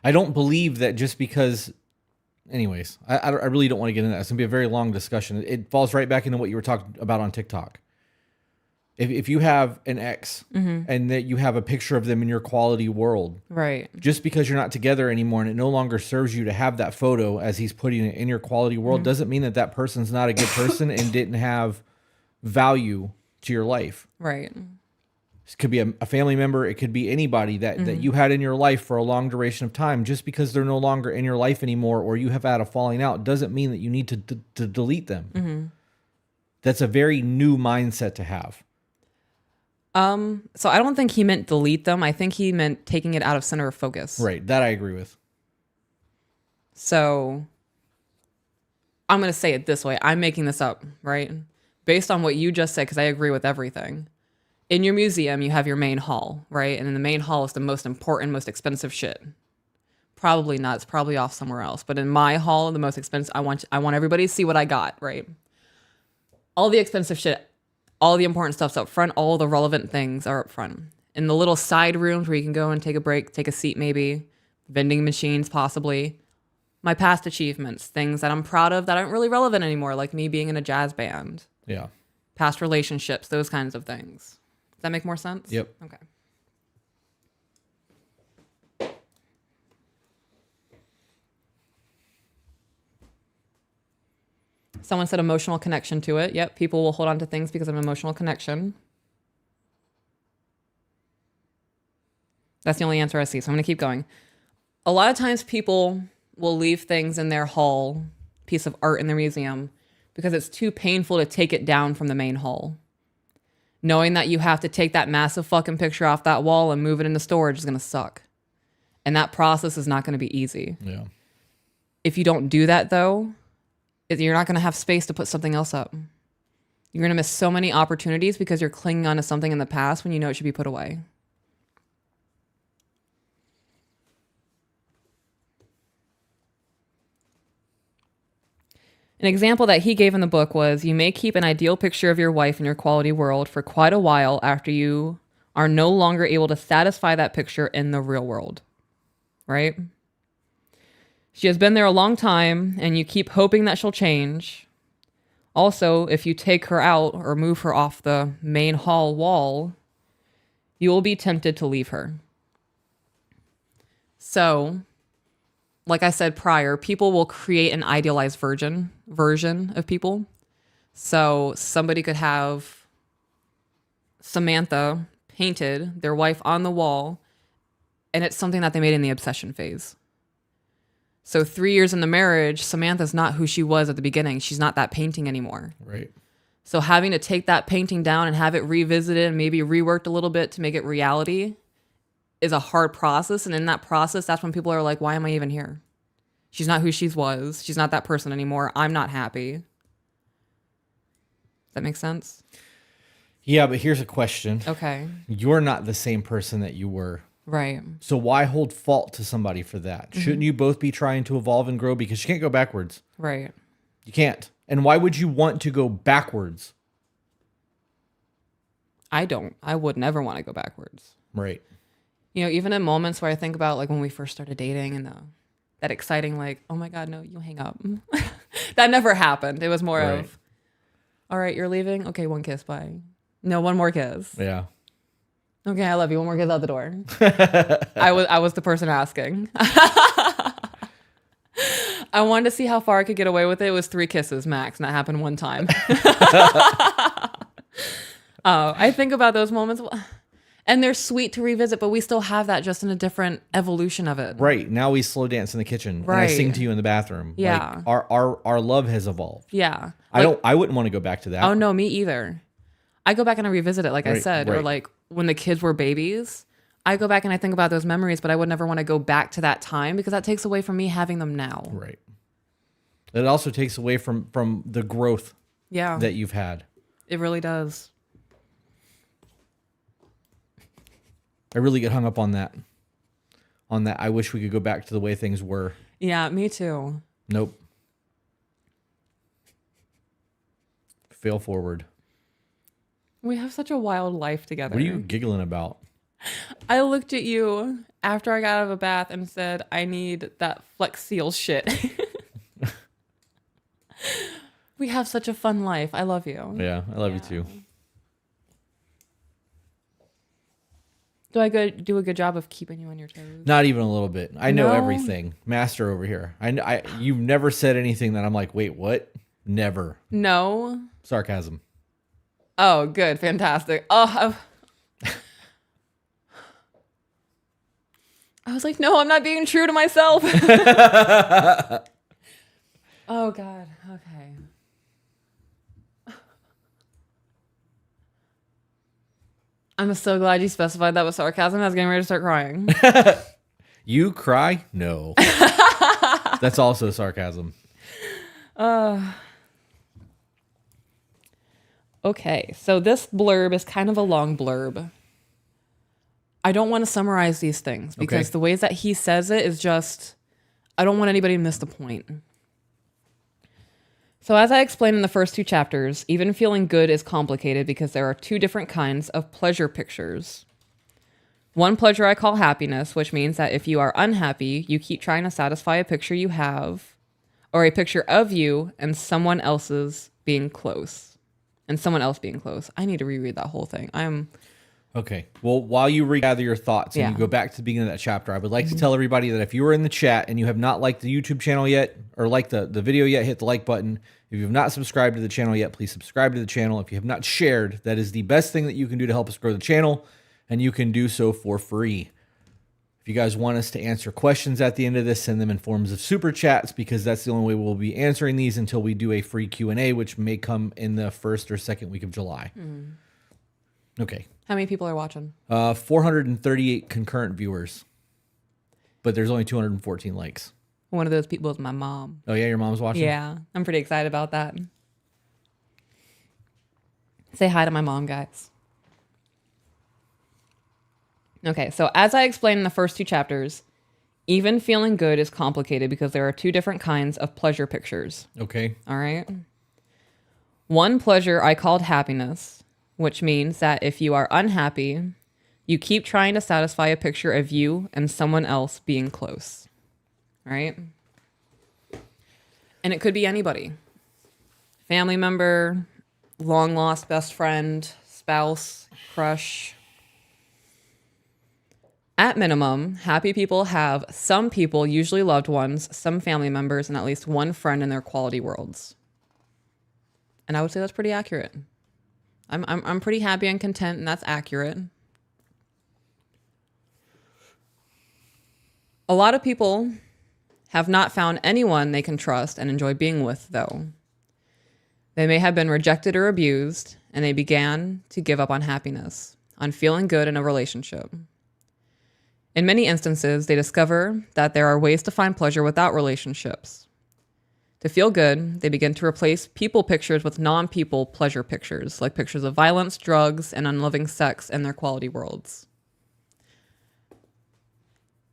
I don't believe that just because... Anyways, I really don't want to get into that. It's going to be a very long discussion. It falls right back into what you were talking about on TikTok. If you have an ex and that you have a picture of them in your quality world, Right. just because you're not together anymore and it no longer serves you to have that photo as he's putting it in your quality world, doesn't mean that that person's not a good person and didn't have value to your life. Right. It could be a family member. It could be anybody that you had in your life for a long duration of time. Just because they're no longer in your life anymore or you have had a falling out doesn't mean that you need to delete them. That's a very new mindset to have. So I don't think he meant delete them. I think he meant taking it out of center of focus. Right. That I agree with. So I'm going to say it this way. I'm making this up, right? Based on what you just said, because I agree with everything. In your museum, you have your main hall, right? And in the main hall is the most important, most expensive shit. Probably not. It's probably off somewhere else. But in my hall, the most expensive, I want everybody to see what I got, right? All the expensive shit, all the important stuff's up front. All the relevant things are up front. In the little side rooms where you can go and take a break, take a seat maybe, vending machines possibly, my past achievements, things that I'm proud of that aren't really relevant anymore, like me being in a jazz band. Yeah. Past relationships, those kinds of things. Does that make more sense? Yep. Okay. Someone said emotional connection to it. Yep, people will hold on to things because of emotional connection. That's the only answer I see, so I'm going to keep going. A lot of times people will leave things in their hall, piece of art in their museum, because it's too painful to take it down from the main hall. Knowing that you have to take that massive fucking picture off that wall and move it into storage is going to suck. And that process is not going to be easy. Yeah. If you don't do that, though, you're not going to have space to put something else up. You're going to miss so many opportunities because you're clinging on to something in the past when you know it should be put away. An example that he gave in the book was, you may keep an ideal picture of your wife in your quality world for quite a while after you are no longer able to satisfy that picture in the real world. Right? She has been there a long time, and you keep hoping that she'll change. Also, if you take her out or move her off the main hall wall, you will be tempted to leave her. So, like I said prior, people will create an idealized version of people. So somebody could have Samantha painted, their wife on the wall, and it's something that they made in the obsession phase. So 3 years in the marriage, Samantha's not who she was at the beginning. She's not that painting anymore. Right. So having to take that painting down and have it revisited and maybe reworked a little bit to make it reality is a hard process. And in that process, that's when people are like, why am I even here? She's not who she was. She's not that person anymore. I'm not happy. Does that make sense? Yeah, but here's a question. Okay. You're not the same person that you were. Right. So why hold fault to somebody for that? Shouldn't you both be trying to evolve and grow? Because you can't go backwards. Right. You can't. And why would you want to go backwards? I don't. I would never want to go backwards. Right. You know, even in moments where I think about like when we first started dating and that exciting, like, oh my God, no, you hang up. That never happened. It was more of, all right, you're leaving? Okay, one kiss, bye. No, one more kiss. Yeah. Okay, I love you. One more kiss out the door. I was the person asking. I wanted to see how far I could get away with it. It was 3 kisses max, and that happened one time. I think about those moments, and they're sweet to revisit, but we still have that just in a different evolution of it. Right. Now we slow dance in the kitchen. Right. And I sing to you in the bathroom. Yeah. Like our love has evolved. Yeah. I wouldn't want to go back to that. Oh, no, me either. I go back and I revisit it, like I Right, said, or right. like when the kids were babies, I go back and I think about those memories, but I would never want to go back to that time because that takes away from me having them now. Right. It also takes away from the growth that you've had. It really does. I really get hung up on that. I wish we could go back to the way things were. Yeah, me too. Nope. Fail forward. We have such a wild life together. What are you giggling about? I looked at you after I got out of a bath and said, I need that Flex Seal shit. We have such a fun life. I love you. Yeah, I love you too. Do I do a good job of keeping you on your toes? Not even a little bit. I know No? everything. Master over here. You've never said anything that I'm like, wait, what? Never. No. Sarcasm. Oh, good. Fantastic. Oh, I was like, no, I'm not being true to myself. Oh, God. Okay. I'm so glad you specified that with sarcasm. I was getting ready to start crying. You cry? No. That's also sarcasm. Okay, so this blurb is kind of a long blurb. I don't want to summarize these things because the ways that he says it is just, I don't want anybody to miss the point. So as I explained in the first 2 chapters, even feeling good is complicated because there are 2 different kinds of pleasure pictures. One pleasure I call happiness, which means that if you are unhappy, you keep trying to satisfy a picture you have, or a picture of you and someone else's being close. And someone else being close. I need to reread that whole thing. Okay. Well, while you regather your thoughts and you go back to the beginning of that chapter, I would like to tell everybody that if you are in the chat and you have not liked the YouTube channel yet, or liked the video yet, hit the like button. If you have not subscribed to the channel yet, please subscribe to the channel. If you have not shared, that is the best thing that you can do to help us grow the channel, and you can do so for free. If you guys want us to answer questions at the end of this, send them in forms of super chats, because that's the only way we'll be answering these until we do a free Q&A, which may come in the 1st or 2nd week of July. Okay. How many people are watching? 438 concurrent viewers, but there's only 214 likes. One of those people is my mom. Oh yeah, your mom's watching? Yeah, I'm pretty excited about that. Say hi to my mom, guys. Okay, so as I explained in the first 2 chapters, even feeling good is complicated because there are 2 different kinds of pleasure pictures. Okay. All right? One pleasure I called happiness, which means that if you are unhappy, you keep trying to satisfy a picture of you and someone else being close. Right? And it could be anybody. Family member, long lost best friend, spouse, crush. At minimum, happy people have some people, usually loved ones, some family members, and at least one friend in their quality worlds. And I would say that's pretty accurate. I'm pretty happy and content, and that's accurate. A lot of people have not found anyone they can trust and enjoy being with, though. They may have been rejected or abused, and they began to give up on happiness, on feeling good in a relationship. In many instances, they discover that there are ways to find pleasure without relationships. To feel good, they begin to replace people pictures with non-people pleasure pictures, like pictures of violence, drugs, and unloving sex in their quality worlds.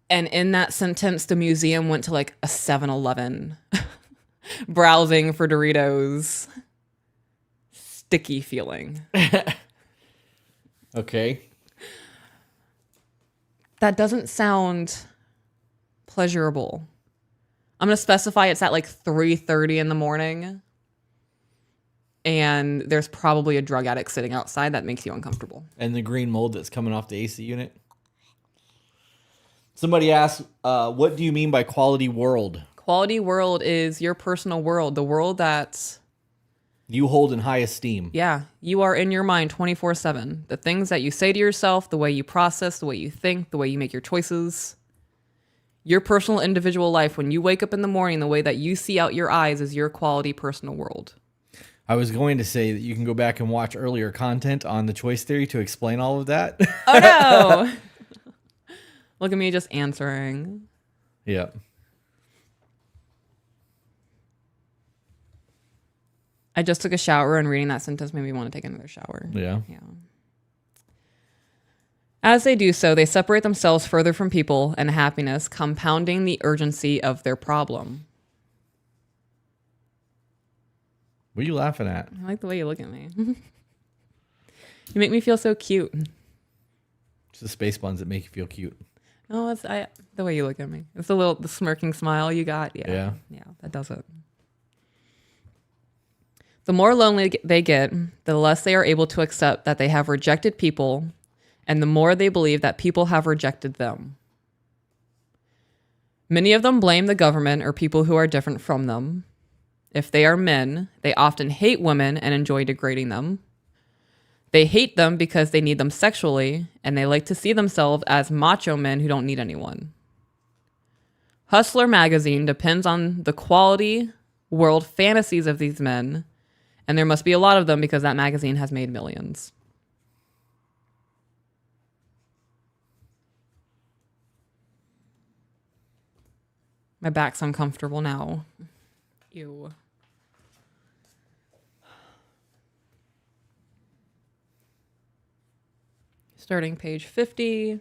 And in that sentence, the museum went to like a 7-Eleven, browsing for Doritos. Sticky feeling. Okay. That doesn't sound pleasurable. I'm going to specify it's at like 3:30 in the morning. And there's probably a drug addict sitting outside that makes you uncomfortable. And the green mold that's coming off the AC unit. Somebody asked, what do you mean by quality world? Quality world is your personal world, the world that you hold in high esteem. Yeah, you are in your mind 24/7. The things that you say to yourself, the way you process, the way you think, the way you make your choices. Your personal individual life, when you wake up in the morning, the way that you see out your eyes is your quality personal world. I was going to say that you can go back and watch earlier content on the choice theory to explain all of that. Oh no! Look at me just answering. Yeah. I just took a shower and reading that sentence made me want to take another shower. Yeah. Yeah. As they do so, they separate themselves further from people and happiness, compounding the urgency of their problem. What are you laughing at? I like the way you look at me. You make me feel so cute. It's the space buns that make you feel cute. Oh, it's the way you look at me. It's the smirking smile you got. Yeah. Yeah, that does it. The more lonely they get, the less they are able to accept that they have rejected people, and the more they believe that people have rejected them. Many of them blame the government or people who are different from them. If they are men, they often hate women and enjoy degrading them. They hate them because they need them sexually, and they like to see themselves as macho men who don't need anyone. Hustler magazine depends on the quality world fantasies of these men, and there must be a lot of them because that magazine has made millions. My back's uncomfortable now. Ew. Starting page 50.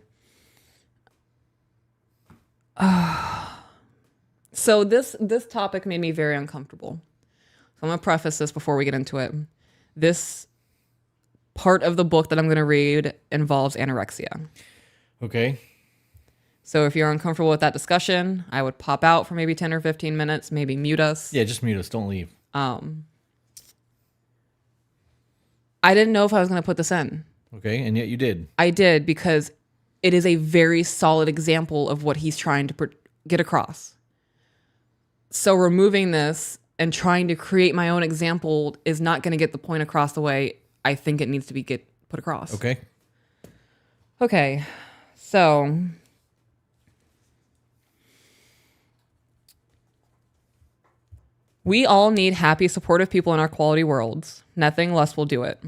So this topic made me very uncomfortable. So I'm going to preface this before we get into it. This part of the book that I'm going to read involves anorexia. Okay. So if you're uncomfortable with that discussion, I would pop out for maybe 10 or 15 minutes, maybe mute us. Yeah, just mute us. Don't leave. I didn't know if I was going to put this in. Okay, and yet you did. I did because it is a very solid example of what he's trying to get across. So removing this and trying to create my own example is not going to get the point across the way I think it needs to be put across. Okay. Okay, so we all need happy, supportive people in our quality worlds. Nothing less will do it.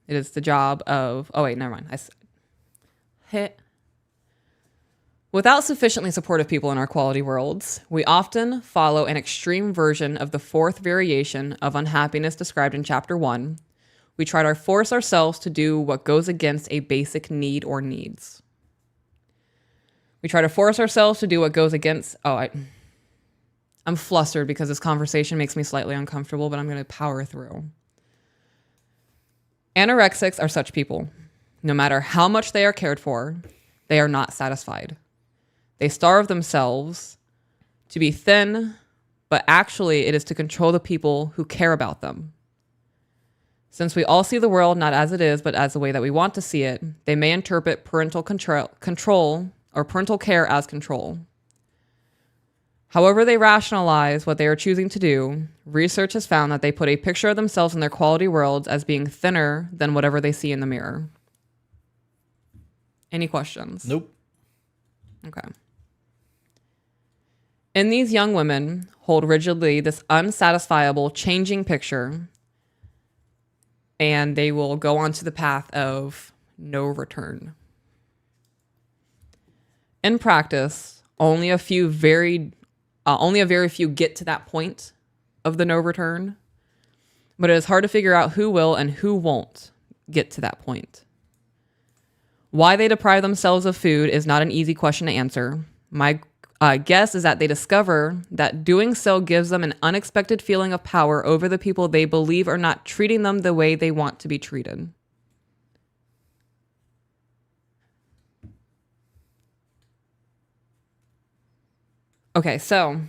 It is the job of... Oh, wait, never mind. Without sufficiently supportive people in our quality worlds, we often follow an extreme version of the fourth variation of unhappiness described in Chapter 1. We try to force ourselves to do what goes against a basic need or needs. We try to force ourselves to do what goes against... I'm flustered because this conversation makes me slightly uncomfortable, but I'm going to power through. Anorexics are such people. No matter how much they are cared for, they are not satisfied. They starve themselves to be thin, but actually it is to control the people who care about them. Since we all see the world not as it is, but as the way that we want to see it, they may interpret parental control or parental care as control. However they rationalize what they are choosing to do, research has found that they put a picture of themselves in their quality worlds as being thinner than whatever they see in the mirror. Any questions? Nope. Okay. In these young women hold rigidly this unsatisfiable, changing picture, and they will go onto the path of no return. In practice, only a very few get to that point of the no return, but it is hard to figure out who will and who won't get to that point. Why they deprive themselves of food is not an easy question to answer. My guess is that they discover that doing so gives them an unexpected feeling of power over the people they believe are not treating them the way they want to be treated. Okay, so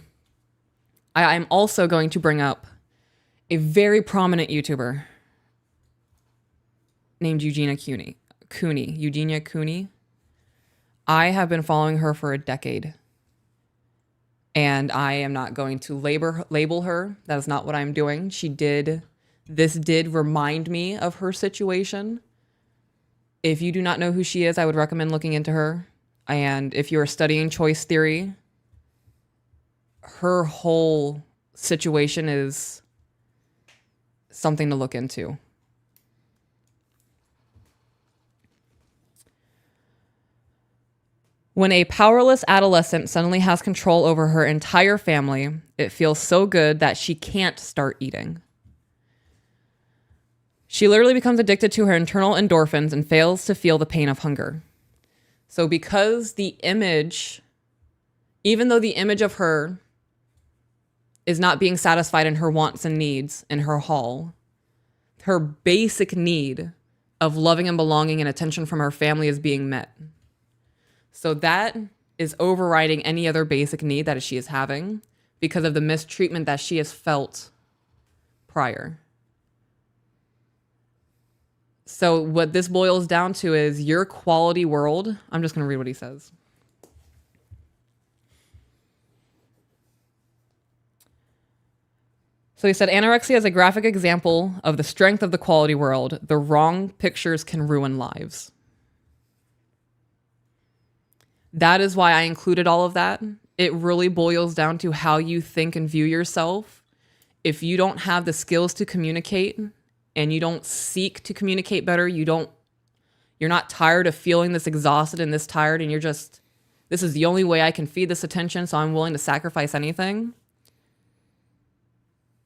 I'm also going to bring up a very prominent YouTuber named Eugenia Cooney. I have been following her for a decade, and I am not going to label her. That is not what I'm doing. This did remind me of her situation. If you do not know who she is, I would recommend looking into her. And if you are studying choice theory, her whole situation is something to look into. When a powerless adolescent suddenly has control over her entire family, it feels so good that she can't start eating. She literally becomes addicted to her internal endorphins and fails to feel the pain of hunger. So because the image, even though the image of her is not being satisfied in her wants and needs in her haul, her basic need of loving and belonging and attention from her family is being met. So that is overriding any other basic need that she is having because of the mistreatment that she has felt prior. So what this boils down to is your quality world. I'm just going to read what he says. So he said, anorexia is a graphic example of the strength of the quality world. The wrong pictures can ruin lives. That is why I included all of that. It really boils down to how you think and view yourself. If you don't have the skills to communicate and you don't seek to communicate better, you're not tired of feeling this exhausted and this tired, and this is the only way I can feed this attention, so I'm willing to sacrifice anything.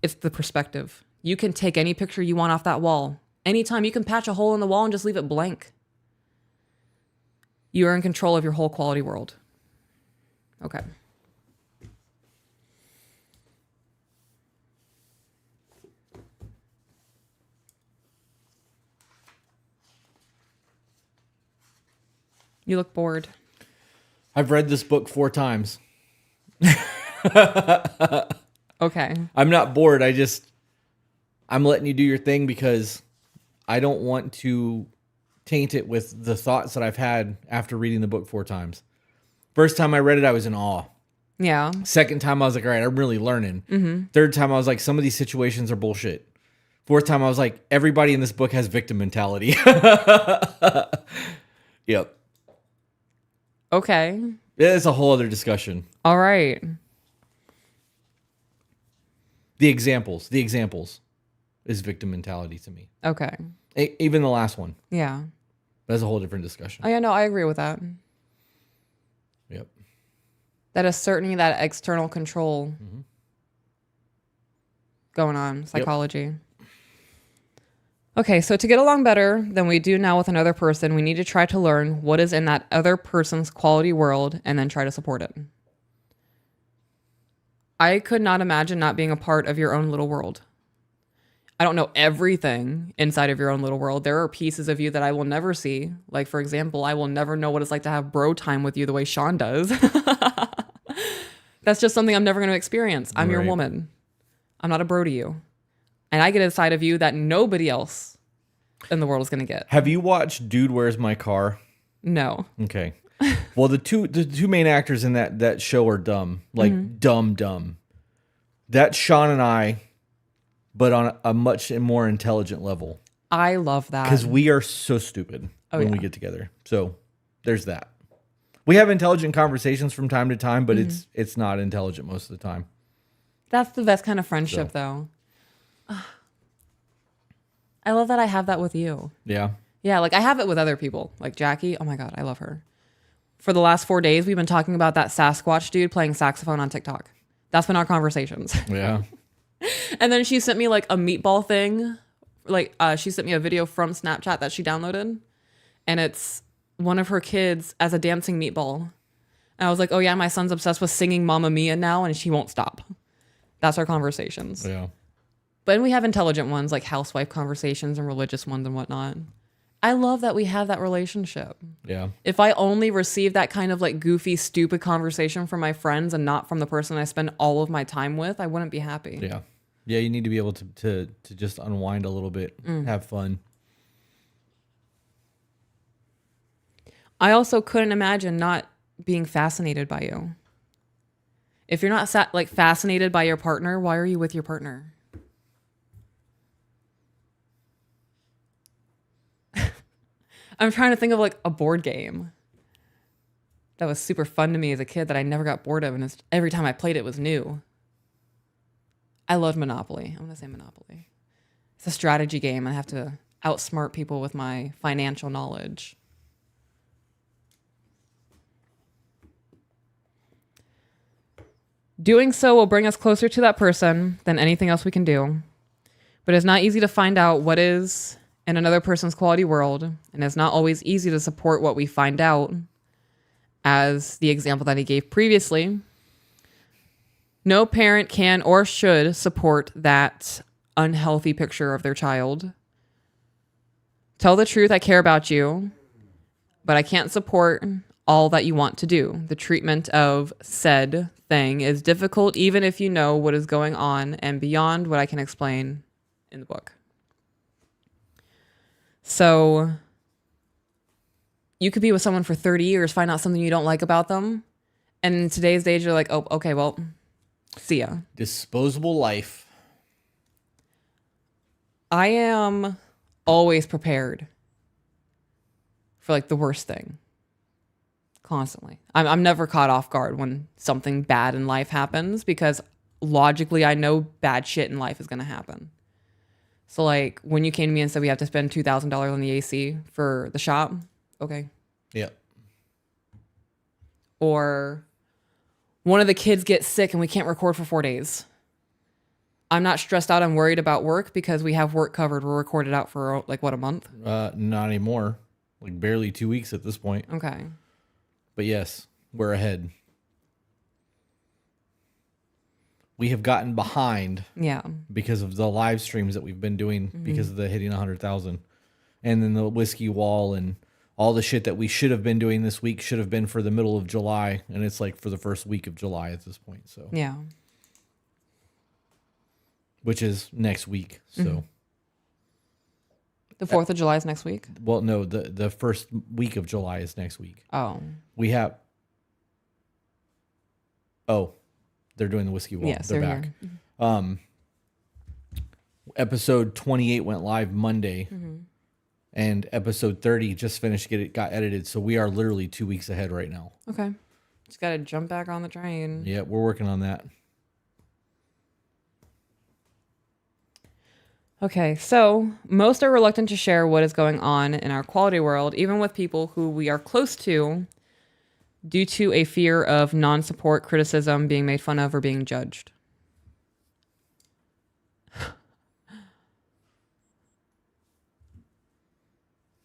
It's the perspective. You can take any picture you want off that wall. Anytime you can patch a hole in the wall and just leave it blank. You are in control of your whole quality world. Okay. You look bored. I've read this book 4 times. Okay. I'm not bored. I'm letting you do your thing because I don't want to taint it with the thoughts that I've had after reading the book 4 times. First time I read it, I was in awe. Yeah. Second time, I was like, all right, I'm really learning. Mm-hmm. Third time, I was like, some of these situations are bullshit. Fourth time, I was like, everybody in this book has victim mentality. Yep. Okay. It's a whole other discussion. All right. The examples is victim mentality to me. Okay. Even the last one. Yeah. That's a whole different discussion. Oh, yeah, no, I agree with that. Yep. That is certainly that external control going on, psychology. Yep. Okay, so to get along better than we do now with another person, we need to try to learn what is in that other person's quality world and then try to support it. I could not imagine not being a part of your own little world. I don't know everything inside of your own little world. There are pieces of you that I will never see. Like, for example, I will never know what it's like to have bro time with you the way Sean does. That's just something I'm never going to experience. I'm your woman. I'm not a bro to you. And I get a side of you that nobody else in the world is going to get. Have you watched Dude, Where's My Car? No. Okay. Well, the two main actors in that show are dumb. Like, dumb. That's Sean and I, but on a much more intelligent level. I love that. Because we are so stupid when we get together. So there's that. We have intelligent conversations from time to time, but it's not intelligent most of the time. That's the best kind of friendship, though. I love that I have that with you. Yeah. Yeah, like I have it with other people. Like Jackie, oh my God, I love her. For the last 4 days, we've been talking about that Sasquatch dude playing saxophone on TikTok. That's been our conversations. Yeah. And then she sent me like a meatball thing. Like she sent me a video from Snapchat that she downloaded. And it's one of her kids as a dancing meatball. And I was like, oh yeah, my son's obsessed with singing Mamma Mia now and she won't stop. That's our conversations. Yeah. But we have intelligent ones like housewife conversations and religious ones and whatnot. I love that we have that relationship. Yeah. If I only received that kind of like goofy, stupid conversation from my friends and not from the person I spend all of my time with, I wouldn't be happy. Yeah. Yeah, you need to be able to just unwind a little bit, have fun. I also couldn't imagine not being fascinated by you. If you're not fascinated by your partner, why are you with your partner? I'm trying to think of like a board game that was super fun to me as a kid that I never got bored of, and every time I played it was new. I loved Monopoly. I'm going to say Monopoly. It's a strategy game. I have to outsmart people with my financial knowledge. Doing so will bring us closer to that person than anything else we can do. But it's not easy to find out what is in another person's quality world, and it's not always easy to support what we find out, as the example that he gave previously. No parent can or should support that unhealthy picture of their child. Tell the truth, I care about you, but I can't support all that you want to do. The treatment of said thing is difficult even if you know what is going on and beyond what I can explain in the book. So you could be with someone for 30 years, find out something you don't like about them, and in today's age you're like, oh, okay, well, see ya. Disposable life. I am always prepared for like the worst thing. Constantly. I'm never caught off guard when something bad in life happens because logically I know bad shit in life is going to happen. So like when you came to me and said we have to spend $2,000 on the AC for the shop, okay. Yeah. Or one of the kids gets sick and we can't record for 4 days. I'm not stressed out. I'm worried about work because we have work covered. We're recorded out for like what, a month? Not anymore. Like barely 2 weeks at this point. Okay. But yes, we're ahead. We have gotten behind. Yeah. Because of the live streams that we've been doing because of the hitting 100,000. And then the whiskey wall and all the shit that we should have been doing this week should have been for the middle of July. And it's like for the first week of July at this point. So yeah. Which is next week. So The 4th of July is next week? well, no, the first week of July is next week. Oh. We have they're doing the whiskey wall. Yes, they're back. Here. Episode 28 went live Monday. And episode 30 just finished, got edited. So we are literally 2 weeks ahead right now. Okay. Just got to jump back on the train. Yeah, we're working on that. Okay, so most are reluctant to share what is going on in our quality world, even with people who we are close to, due to a fear of non-support, criticism, being made fun of, or being judged.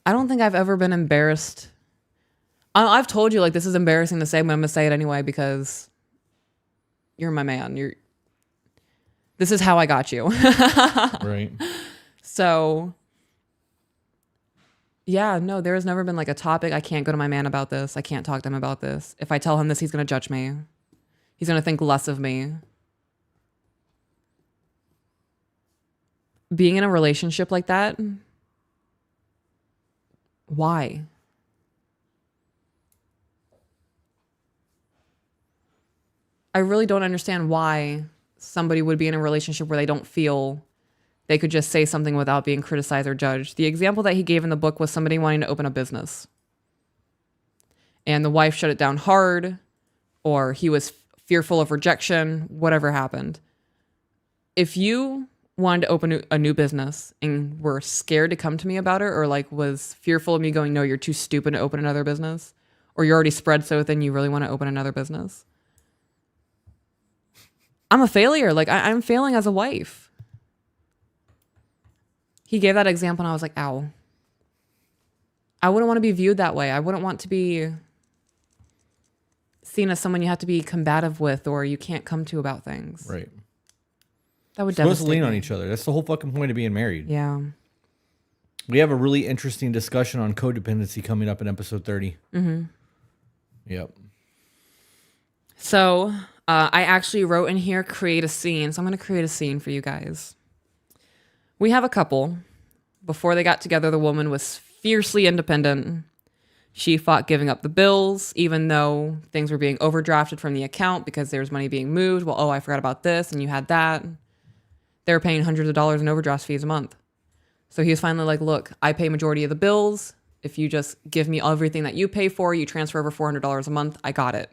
I don't think I've ever been embarrassed. I've told you, like, this is embarrassing to say, but I'm going to say it anyway because you're my man. This is how I got you. Right. So, yeah, no, there has never been like a topic. I can't go to my man about this. I can't talk to him about this. If I tell him this, he's going to judge me. He's going to think less of me. Being in a relationship like that, why? I really don't understand why somebody would be in a relationship where they don't feel they could just say something without being criticized or judged. The example that he gave in the book was somebody wanting to open a business. And the wife shut it down hard, or he was fearful of rejection, whatever happened. If you wanted to open a new business and were scared to come to me about it, or like was fearful of me going, no, you're too stupid to open another business, or you're already spread so thin you really want to open another business, I'm a failure. Like I'm failing as a wife. He gave that example and I was like, ow. I wouldn't want to be viewed that way. I wouldn't want to be seen as someone you have to be combative with or you can't come to about things. Right. That would supposed devastate to lean me. on each other. That's the whole fucking point of being married. Yeah. We have a really interesting discussion on codependency coming up in episode 30. Mm-hmm. Yep. So I actually wrote in here, create a scene. So I'm going to create a scene for you guys. We have a couple. Before they got together, the woman was fiercely independent. She fought giving up the bills, even though things were being overdrafted from the account because there was money being moved. Well, oh, I forgot about this, and you had that. They were paying hundreds of dollars in overdraft fees a month. So he was finally like, look, I pay majority of the bills. If you just give me everything that you pay for, you transfer over $400 a month, I got it.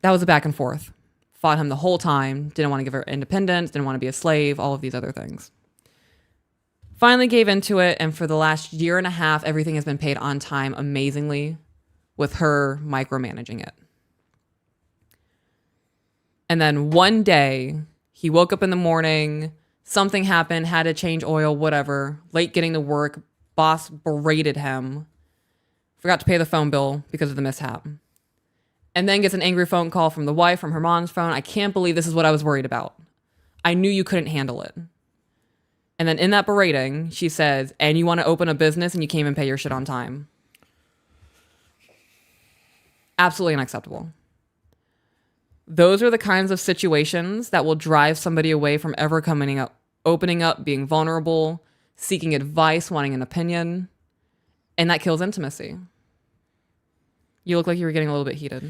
That was a back and forth. Fought him the whole time. Didn't want to give her independence. Didn't want to be a slave. All of these other things. Finally gave into it. And for the last year and a half, everything has been paid on time amazingly with her micromanaging it. And then one day he woke up in the morning, something happened, had to change oil, whatever, late getting to work, boss berated him, forgot to pay the phone bill because of the mishap. And then gets an angry phone call from the wife, from her mom's phone. I can't believe this is what I was worried about. I knew you couldn't handle it. And then in that berating, she says, and you want to open a business and you can't even pay your shit on time. Absolutely unacceptable. Those are the kinds of situations that will drive somebody away from ever coming up, opening up, being vulnerable, seeking advice, wanting an opinion. And that kills intimacy. You look like you were getting a little bit heated.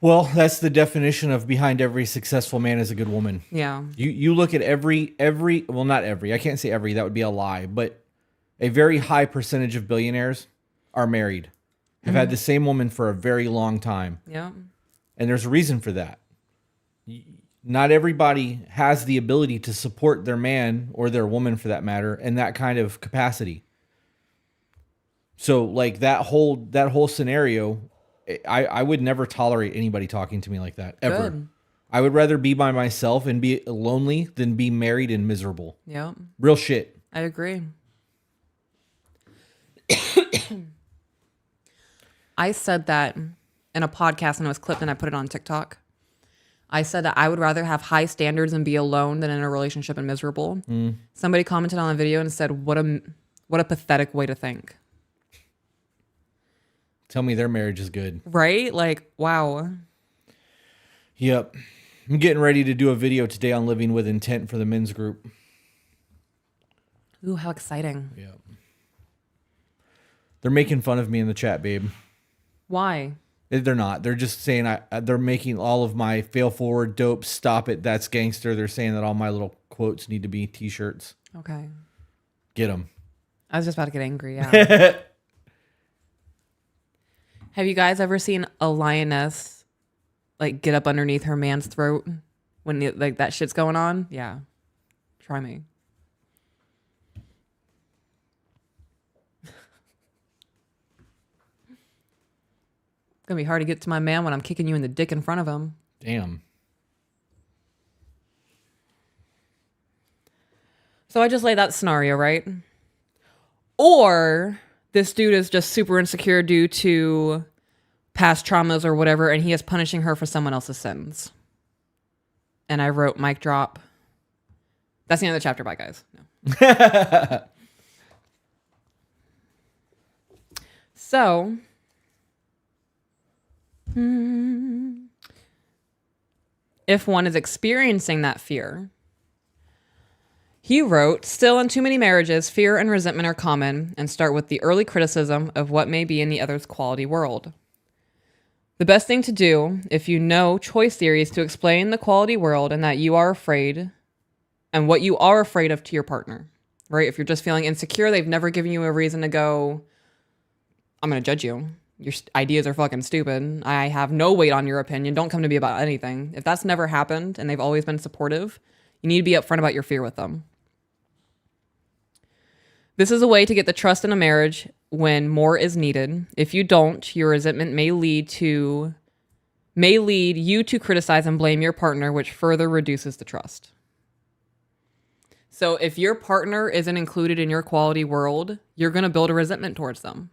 Well, that's the definition of behind every successful man is a good woman. Yeah. You look at every, well, not every, I can't say every, that would be a lie, but a very high percentage of billionaires are married, have had the same woman for a very long time. Yeah. And there's a reason for that. Not everybody has the ability to support their man or their woman for that matter in that kind of capacity. So like that whole scenario, I would never tolerate anybody talking to me like that, ever. Good. I would rather be by myself and be lonely than be married and miserable. Yeah. Real shit. I agree. I said that in a podcast and it was clipped and I put it on TikTok. I said that I would rather have high standards and be alone than in a relationship and miserable. Somebody commented on the video and said, what a pathetic way to think. Tell me their marriage is good. Right? Like, wow. Yep. I'm getting ready to do a video today on living with intent for the men's group. Ooh, how exciting. Yep. They're making fun of me in the chat, babe. Why? They're not. They're just saying they're making all of my fail forward, dope, stop it, that's gangster. They're saying that all my little quotes need to be t-shirts. Okay. Get them. I was just about to get angry. Yeah. Have you guys ever seen a lioness like get up underneath her man's throat when like that shit's going on? Yeah. Try me. It's gonna be hard to get to my man when I'm kicking you in the dick in front of him. Damn. So I just laid that scenario, right? Or this dude is just super insecure due to past traumas or whatever, and he is punishing her for someone else's sins. And I wrote mic drop. That's the end of the chapter. Bye, guys. No. So, if one is experiencing that fear, he wrote, still in too many marriages, fear and resentment are common, and start with the early criticism of what may be in the other's quality world. The best thing to do, if you know choice theory, is to explain the quality world and that you are afraid and what you are afraid of to your partner, right? If you're just feeling insecure, they've never given you a reason to go, I'm going to judge you. Your ideas are fucking stupid. I have no weight on your opinion. Don't come to me about anything. If that's never happened and they've always been supportive, you need to be upfront about your fear with them. This is a way to get the trust in a marriage when more is needed. If you don't, your resentment may lead you to criticize and blame your partner, which further reduces the trust. So if your partner isn't included in your quality world, you're going to build a resentment towards them,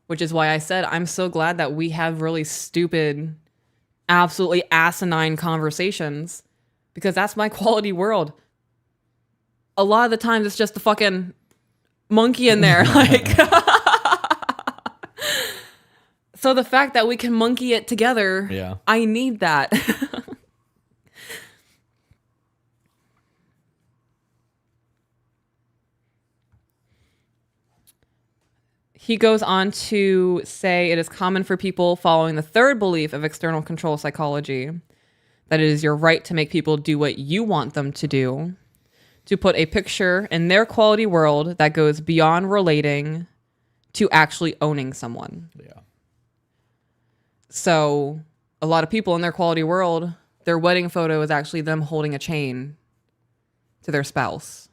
which is why I said I'm so glad that we have really stupid, absolutely asinine conversations, because that's my quality world. A lot of the times it's just the fucking monkey in there. Like, so the fact that we can monkey it together, Yeah. I need that. He goes on to say it is common for people following the third belief of external control psychology, that it is your right to make people do what you want them to do, to put a picture in their quality world that goes beyond relating to actually owning someone. Yeah. So a lot of people in their quality world, their wedding photo is actually them holding a chain to their spouse.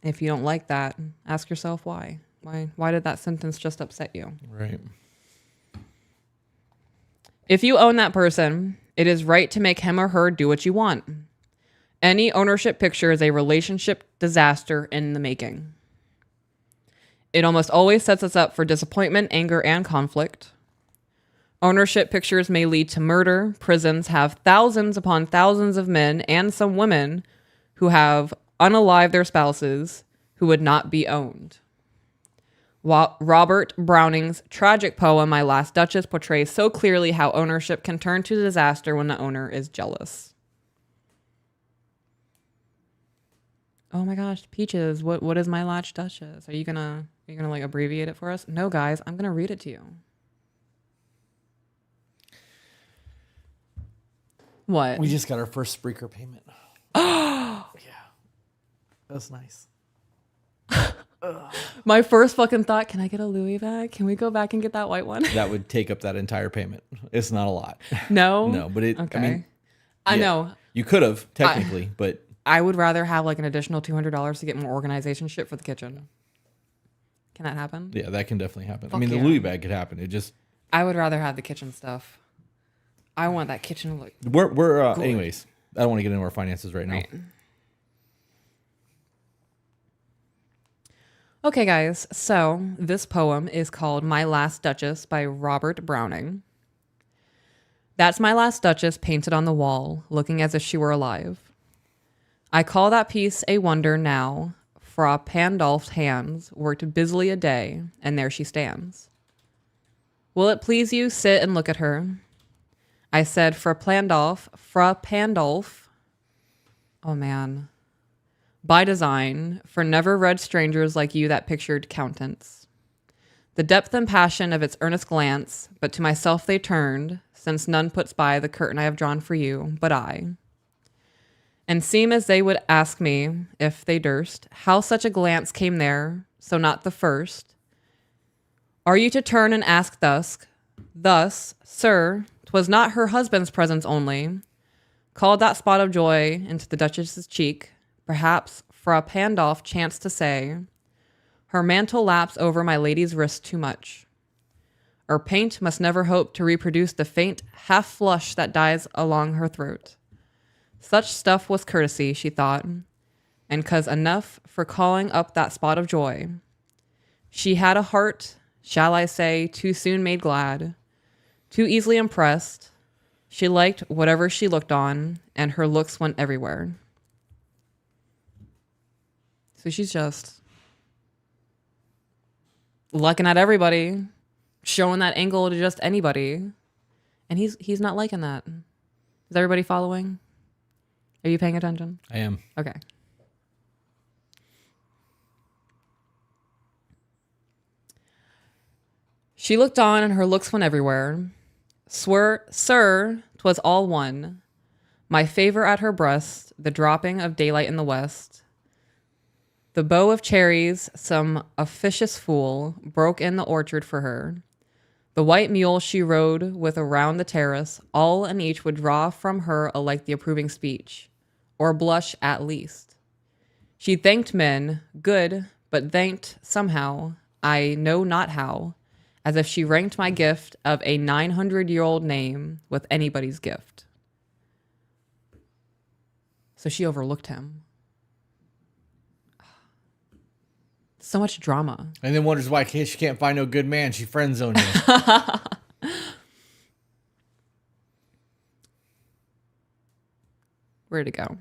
If you don't like that, ask yourself why. Why did that sentence just upset you? Right. If you own that person, it is right to make him or her do what you want. Any ownership picture is a relationship disaster in the making. It almost always sets us up for disappointment, anger, and conflict. Ownership pictures may lead to murder. Prisons have thousands upon thousands of men and some women who have unalived their spouses who would not be owned. Robert Browning's tragic poem, My Last Duchess, portrays so clearly how ownership can turn to disaster when the owner is jealous. Oh my gosh, Peaches, what is My Last Duchess? Are you gonna like abbreviate it for us? No, guys, I'm gonna read it to you. What? We just got our first Spreaker payment. Yeah. That's nice. My first fucking thought, can I get a Louis bag? Can we go back and get that white one? That would take up that entire payment. It's not a lot. No? No, but Okay. I mean, I yeah, know. You could have, technically, but I would rather have like an additional $200 to get more organization shit for the kitchen. Can that happen? yeah, that can definitely happen. Fuck the yeah. Louis bag could happen. It just I would rather have the kitchen stuff. I want that kitchen look. we're anyways. I don't want to get into our finances right now. Right. Okay, guys. So this poem is called My Last Duchess by Robert Browning. That's my last Duchess painted on the wall, looking as if she were alive. I call that piece a wonder now. Fra Pandolf's hands worked busily a day, and there she stands. Will it please you, sit and look at her? I said, Fra Pandolf. Oh man. By design, for never read strangers like you that pictured countenance. The depth and passion of its earnest glance, but to myself they turned, since none puts by the curtain I have drawn for you, but I. And seem as they would ask me, if they durst, how such a glance came there, so not the first. Are you to turn and ask thus, sir, 'twas not her husband's presence only, called that spot of joy into the Duchess's cheek. Perhaps Fra Pandolf chanced to say, her mantle laps over my lady's wrist too much. Or paint must never hope to reproduce the faint half flush that dies along her throat. Such stuff was courtesy, she thought, and 'cause enough for calling up that spot of joy. She had a heart, shall I say, too soon made glad, too easily impressed. She liked whatever she looked on, and her looks went everywhere. So she's just looking at everybody, showing that angle to just anybody. And he's not liking that. Is everybody following? Are you paying attention? I am. Okay. She looked on, and her looks went everywhere. Sir, 'twas all one. My favor at her breast, the dropping of daylight in the west. The bow of cherries, some officious fool broke in the orchard for her. The white mule she rode with around the terrace, all and each would draw from her alike the approving speech, or blush at least. She thanked men, good, but thanked somehow, I know not how, as if she ranked my gift of a 900-year-old name with anybody's gift. So she overlooked him. So much drama. And then wonders why she can't find no good man. She friend zoned him. Where'd it go?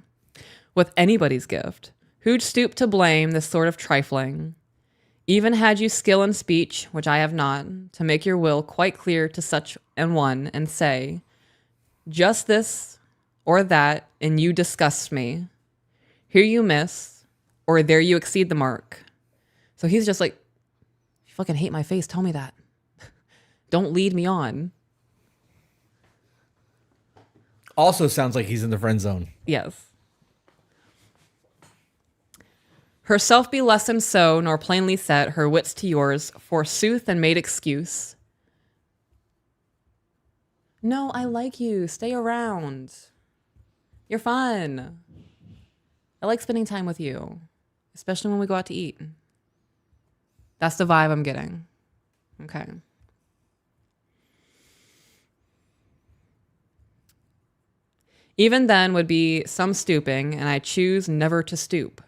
With anybody's gift. Who'd stoop to blame this sort of trifling? Even had you skill in speech, which I have not, to make your will quite clear to such an one, and say, just this or that, and you disgust me. Here you miss, or there you exceed the mark. So he's just like, you fucking hate my face, tell me that. Don't lead me on. Also sounds like he's in the friend zone. Yes. Herself be lessened so, nor plainly set her wits to yours, forsooth, and made excuse. No, I like you. Stay around. You're fun. I like spending time with you, especially when we go out to eat. That's the vibe I'm getting. Okay. Even then would be some stooping, and I choose never to stoop.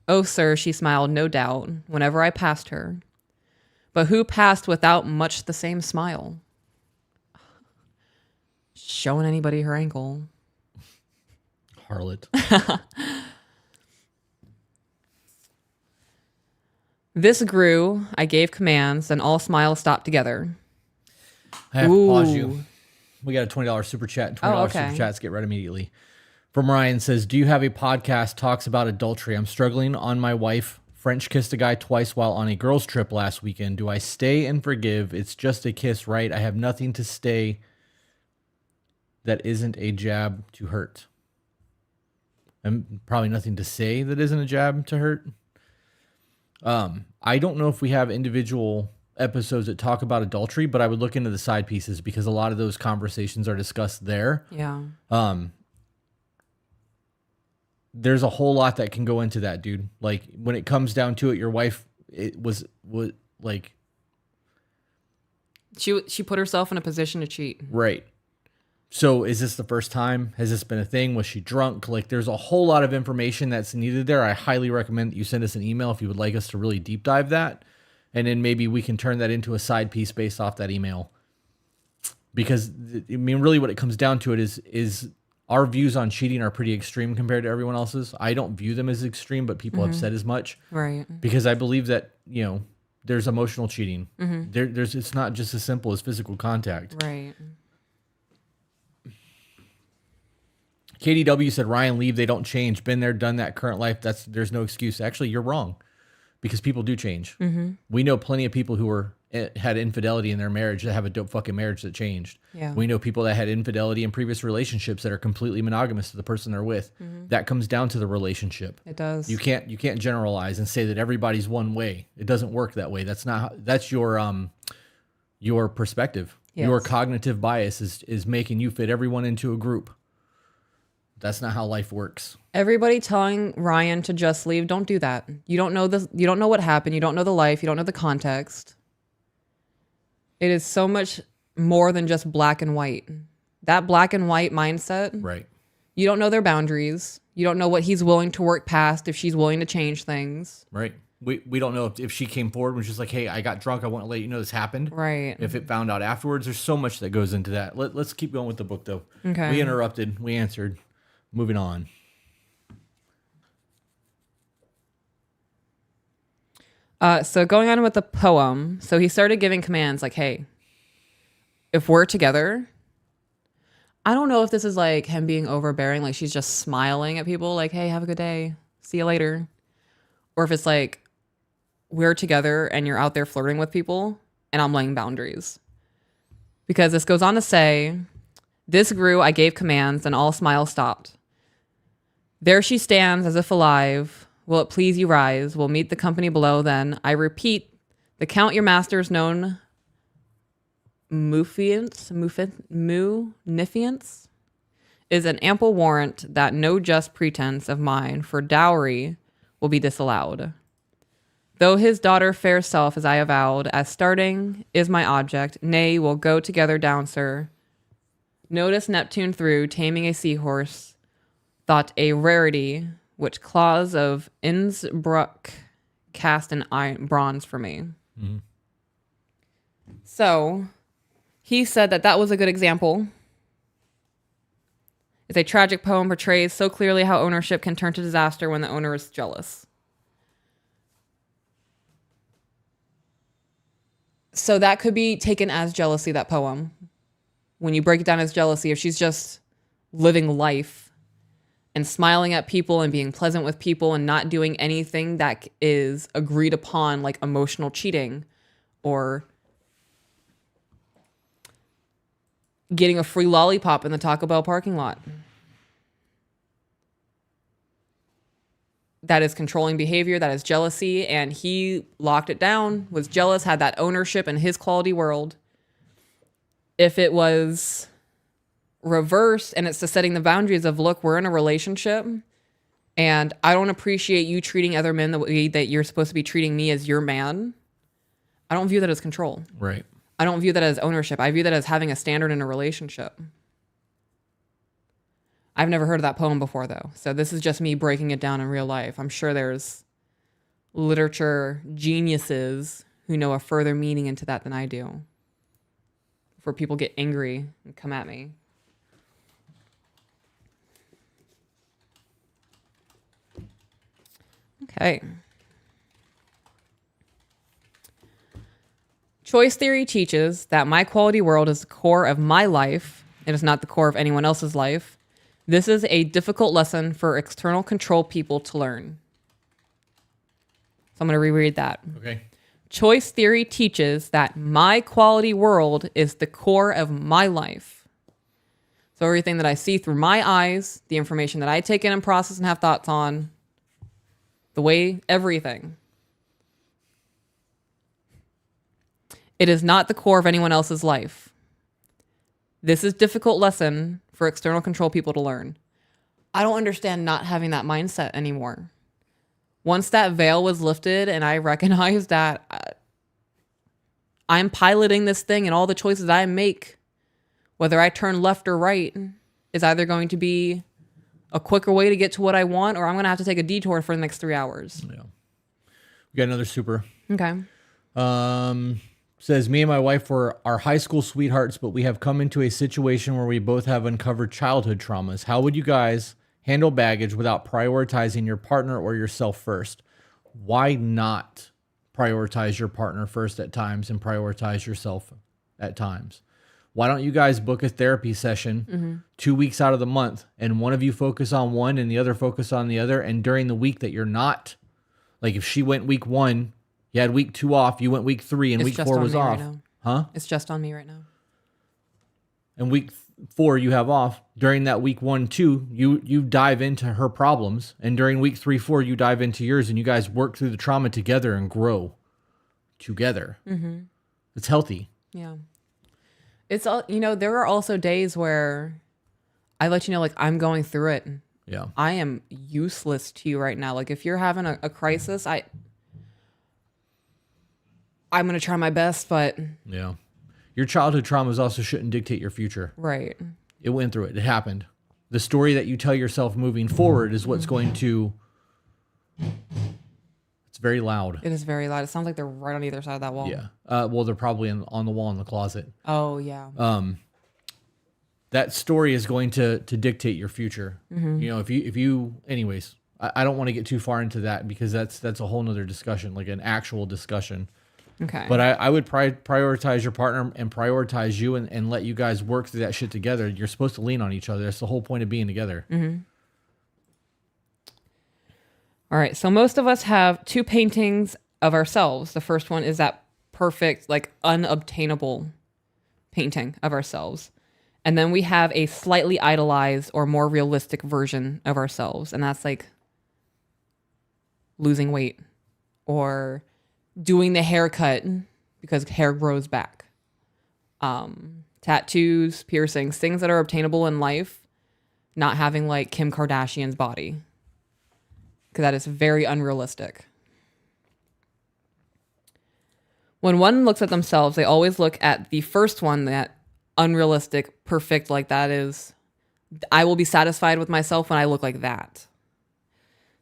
Oh, sir, she smiled, no doubt, whenever I passed her. But who passed without much the same smile? Showing anybody her ankle. Harlot. This grew, I gave commands, and all smiles stopped together. I have to pause you. We got a $20 super chat. $20 super chats. Get right immediately. From Ryan says, do you have a podcast talks about adultery? I'm struggling on my wife. French kissed a guy twice while on a girls trip last weekend. Do I stay and forgive? It's just a kiss, right? I have nothing to stay that isn't a jab to hurt. And probably nothing to say that isn't a jab to hurt. I don't know if we have individual episodes that talk about adultery, but I would look into the side pieces because a lot of those conversations are discussed there. Yeah. There's a whole lot that can go into that, dude. Like when it comes down to it, your wife, it was like she put herself in a position to cheat. Right. So is this the first time? Has this been a thing? Was she drunk? Like there's a whole lot of information that's needed there. I highly recommend that you send us an email if you would like us to really deep dive that. And then maybe we can turn that into a side piece based off that email. Because I mean, really what it comes down to it is our views on cheating are pretty extreme compared to everyone else's. I don't view them as extreme, but people have said as much. Right. Because I believe that, you know, there's emotional cheating. There's it's not just as simple as physical contact. Right. KDW said, Ryan, leave. They don't change. Been there, done that. Current life. There's no excuse. Actually, you're wrong. Because people do change. We know plenty of people who had infidelity in their marriage that have a dope fucking marriage that changed. Yeah. We know people that had infidelity in previous relationships that are completely monogamous to the person they're with. That comes down to the relationship. It does. You can't generalize and say that everybody's one way. It doesn't work that way. That's your perspective. Yes. Your cognitive bias is making you fit everyone into a group. That's not how life works. Everybody telling Ryan to just leave, don't do that. You don't know this. You don't know what happened. You don't know the life. You don't know the context. It is so much more than just black and white. That black and white mindset. Right. You don't know their boundaries. You don't know what he's willing to work past if she's willing to change things. Right. We don't know if she came forward and was just like, hey, I got drunk. I want to let you know this happened. Right. If it found out afterwards, there's so much that goes into that. Let's keep going with the book, though. Okay. We interrupted. We answered. Moving on. So going on with the poem. So he started giving commands like, hey, if we're together, I don't know if this is like him being overbearing, like she's just smiling at people like, hey, have a good day. See you later. Or if it's like, we're together and you're out there flirting with people and I'm laying boundaries. Because this goes on to say, this grew, I gave commands and all smiles stopped. There she stands as if alive. Will it please you rise? We'll meet the company below then. I repeat, the count your master's known munificence is an ample warrant that no just pretense of mine for dowry will be disallowed. Though his daughter fair self, as I avowed, as starting is my object, nay, we'll go together down, sir. Notice Neptune through, taming a seahorse, thought a rarity, which claws of Innsbruck cast in iron, bronze for me. Mm-hmm. So he said that was a good example. It's a tragic poem, portrays so clearly how ownership can turn to disaster when the owner is jealous. So that could be taken as jealousy, that poem. When you break it down as jealousy, if she's just living life and smiling at people and being pleasant with people and not doing anything that is agreed upon, like emotional cheating or getting a free lollipop in the Taco Bell parking lot. That is controlling behavior, that is jealousy, and he locked it down, was jealous, had that ownership in his quality world. If it was reversed and it's the setting the boundaries of, look, we're in a relationship and I don't appreciate you treating other men the way that you're supposed to be treating me as your man. I don't view that as control. Right. I don't view that as ownership. I view that as having a standard in a relationship. I've never heard of that poem before, though. So this is just me breaking it down in real life. I'm sure there's literature geniuses who know a further meaning into that than I do. Before people get angry and come at me. Okay. Choice theory teaches that my quality world is the core of my life. It is not the core of anyone else's life. This is a difficult lesson for external control people to learn. So I'm going to reread that. Okay. Choice theory teaches that my quality world is the core of my life. So everything that I see through my eyes, the information that I take in and process and have thoughts on, the way, everything. It is not the core of anyone else's life. This is a difficult lesson for external control people to learn. I don't understand not having that mindset anymore. Once that veil was lifted and I recognized that I'm piloting this thing and all the choices I make, whether I turn left or right, is either going to be a quicker way to get to what I want, or I'm going to have to take a detour for the next 3 hours. Yeah. We got another super. Okay. Says, me and my wife are high school sweethearts, but we have come into a situation where we both have uncovered childhood traumas. How would you guys handle baggage without prioritizing your partner or yourself first? Why not prioritize your partner first at times and prioritize yourself at times? Why don't you guys book a therapy session 2 weeks out of the month, and one of you focus on one and the other focus on the other, and during the week that you're not, like if she went week 1, you had week 2 off, you went week 3, and It's week just 4 on was me right off. now. Huh? It's just on me right now. And week 4 you have off. During that week 1, 2, you dive into her problems, and during week 3, 4 you dive into yours, and you guys work through the trauma together and grow together. It's healthy. Yeah. It's all, there are also days where I let you know, like, I'm going through it. Yeah. I am useless to you right now. Like, if you're having a crisis, I'm going to try my best, but. Yeah. Your childhood traumas also shouldn't dictate your future. Right. It went through it. It happened. The story that you tell yourself moving forward is what's going to. It's very loud. It is very loud. It sounds like they're right on either side of that wall. Yeah. Well, they're probably on the wall in the closet. Oh, yeah. That story is going to dictate your future. If you, anyways, I don't want to get too far into that because that's a whole nother discussion, like an actual discussion. Okay. But I would prioritize your partner and prioritize you and let you guys work through that shit together. You're supposed to lean on each other. That's the whole point of being together. All right. So most of us have 2 paintings of ourselves. The first one is that perfect, like unobtainable painting of ourselves. And then we have a slightly idolized or more realistic version of ourselves. And that's like losing weight or doing the haircut because hair grows back. Tattoos, piercings, things that are obtainable in life, not having like Kim Kardashian's body. Because that is very unrealistic. When one looks at themselves, they always look at the first one, that unrealistic, perfect, like that is, I will be satisfied with myself when I look like that.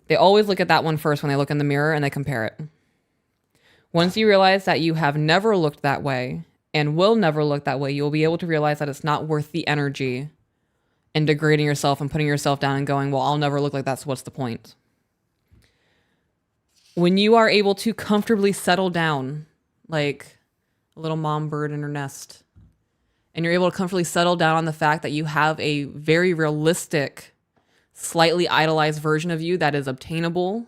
They always look at that one first when they look in the mirror and they compare it. Once you realize that you have never looked that way and will never look that way, you'll be able to realize that it's not worth the energy and degrading yourself and putting yourself down and going, well, I'll never look like that, so what's the point? When you are able to comfortably settle down like a little mom bird in her nest, and you're able to comfortably settle down on the fact that you have a very realistic, slightly idolized version of you that is obtainable,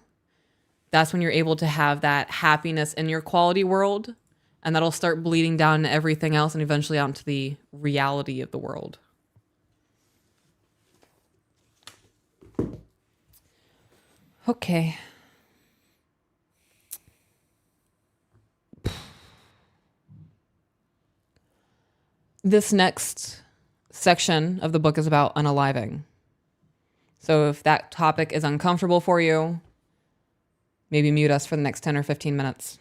that's when you're able to have that happiness in your quality world, and that'll start bleeding down into everything else and eventually out into the reality of the world. Okay. This next section of the book is about unaliving. So if that topic is uncomfortable for you, maybe mute us for the next 10 or 15 minutes.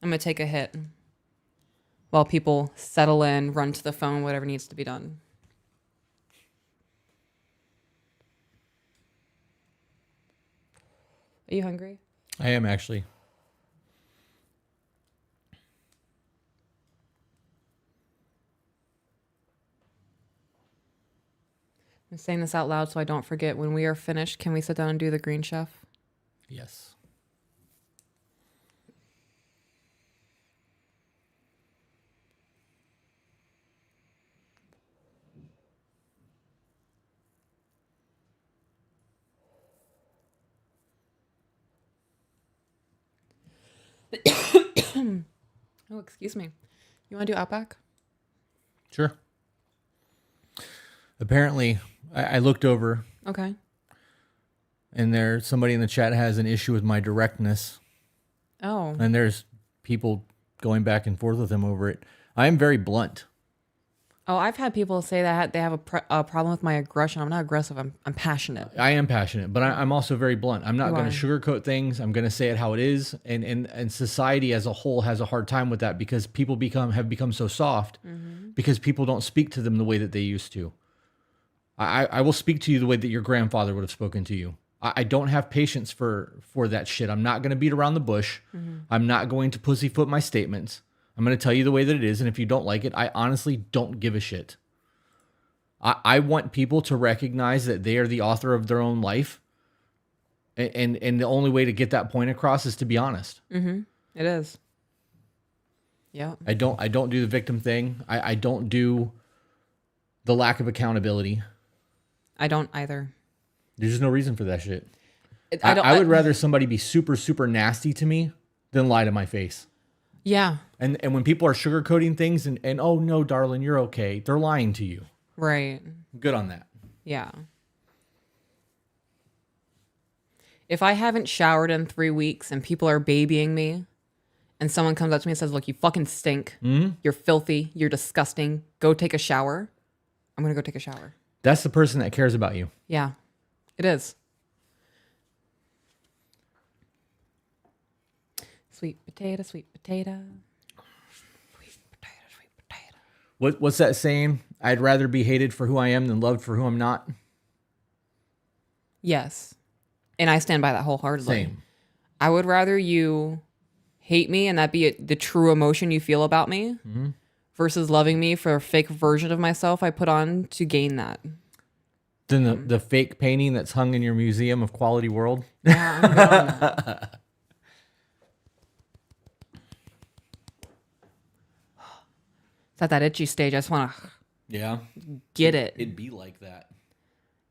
I'm going to take a hit. while people settle in, run to the phone, whatever needs to be done. Are you hungry? I am actually. I'm saying this out loud so I don't forget. When we are finished, can we sit down and do the Green Chef? Yes. Oh, excuse me. You want to do Outback? Sure. Apparently, I looked over Okay. and there's somebody in the chat has an issue with my directness, Oh. and there's people going back and forth with him over it. I am very blunt. Oh, I've had people say that they have a problem with my aggression. I'm not aggressive. I'm passionate. I am passionate, but I'm also very blunt. I'm not You going are. to sugarcoat things. I'm going to say it how it is. And society as a whole has a hard time with that because people have become so soft because people don't speak to them the way that they used to. I will speak to you the way that your grandfather would have spoken to you. I don't have patience for that shit. I'm not going to beat around the bush. I'm not going to pussyfoot my statements. I'm going to tell you the way that it is. And if you don't like it, I honestly don't give a shit. I want people to recognize that they are the author of their own life. And the only way to get that point across is to be honest. Mm-hmm. It is. Yeah. I don't do the victim thing. I don't do the lack of accountability. I don't either. There's just no reason for that shit. I don't. I would rather somebody be super, super nasty to me than lie to my face. Yeah. And when people are sugarcoating things and oh no, darling, you're okay. They're lying to you. Right. Good on that. Yeah. If I haven't showered in 3 weeks and people are babying me and someone comes up to me and says, look, you fucking stink. You're filthy. You're disgusting. Go take a shower. I'm going to go take a shower. That's the person that cares about you. Yeah, it is. Sweet potato, sweet potato. Sweet potato, sweet potato. What's that saying? I'd rather be hated for who I am than loved for who I'm not. Yes. And I stand by that wholeheartedly. Same. I would rather you hate me and that be the true emotion you feel about me versus loving me for a fake version of myself I put on to gain that. Then the fake painting that's hung in your museum of Quality World. Yeah, I'm good on that. It's at that itchy stage. I just want to Yeah. get it. It'd be like that.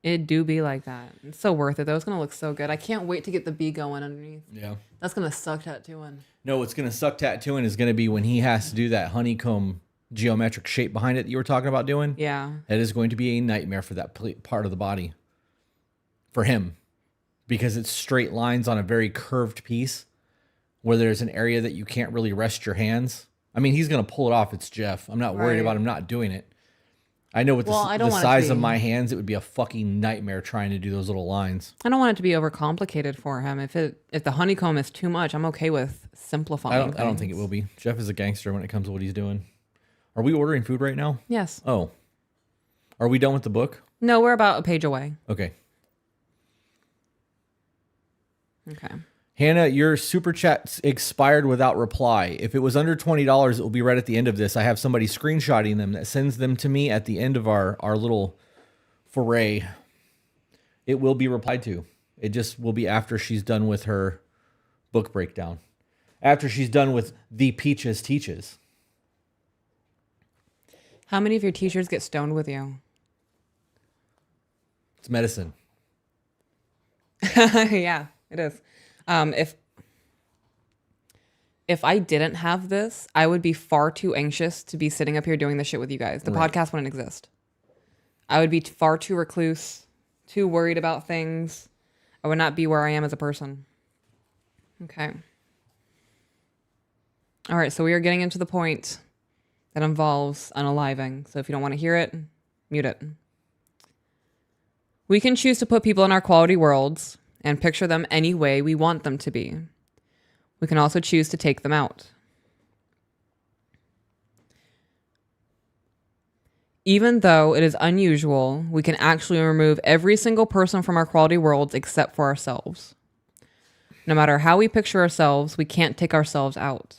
It do be like that. It's so worth it, though. It's going to look so good. I can't wait to get the bee going underneath. Yeah. That's going to suck tattooing. No, what's going to suck tattooing is going to be when he has to do that honeycomb geometric shape behind it that you were talking about doing. Yeah. That is going to be a nightmare for that part of the body. For him. Because it's straight lines on a very curved piece where there's an area that you can't really rest your hands. I mean, he's going to pull it off. It's Jeff. I'm not worried Right. about him not doing it. I know with I the don't want it to size of be- my hands, it would be a fucking nightmare trying to do those little lines. I don't want it to be overcomplicated for him. If the honeycomb is too much, I'm okay with simplifying. I don't think it will be. Jeff is a gangster when it comes to what he's doing. Are we ordering food right now? Yes. Oh. Are we done with the book? No, we're about a page away. Okay. Okay. Hannah, your super chat expired without reply. If it was under $20, it will be right at the end of this. I have somebody screenshotting them that sends them to me at the end of our little foray. It will be replied to. It just will be after she's done with her book breakdown. After she's done with The Peaches Teaches. How many of your teachers get stoned with you? It's medicine. Yeah, it is. If I didn't have this, I would be far too anxious to be sitting up here doing this shit with you guys. The Right. podcast wouldn't exist. I would be far too recluse, too worried about things. I would not be where I am as a person. Okay. All right, so we are getting into the point that involves unaliving. So if you don't want to hear it, mute it. We can choose to put people in our quality worlds and picture them any way we want them to be. We can also choose to take them out. Even though it is unusual, we can actually remove every single person from our quality worlds except for ourselves. No matter how we picture ourselves, we can't take ourselves out.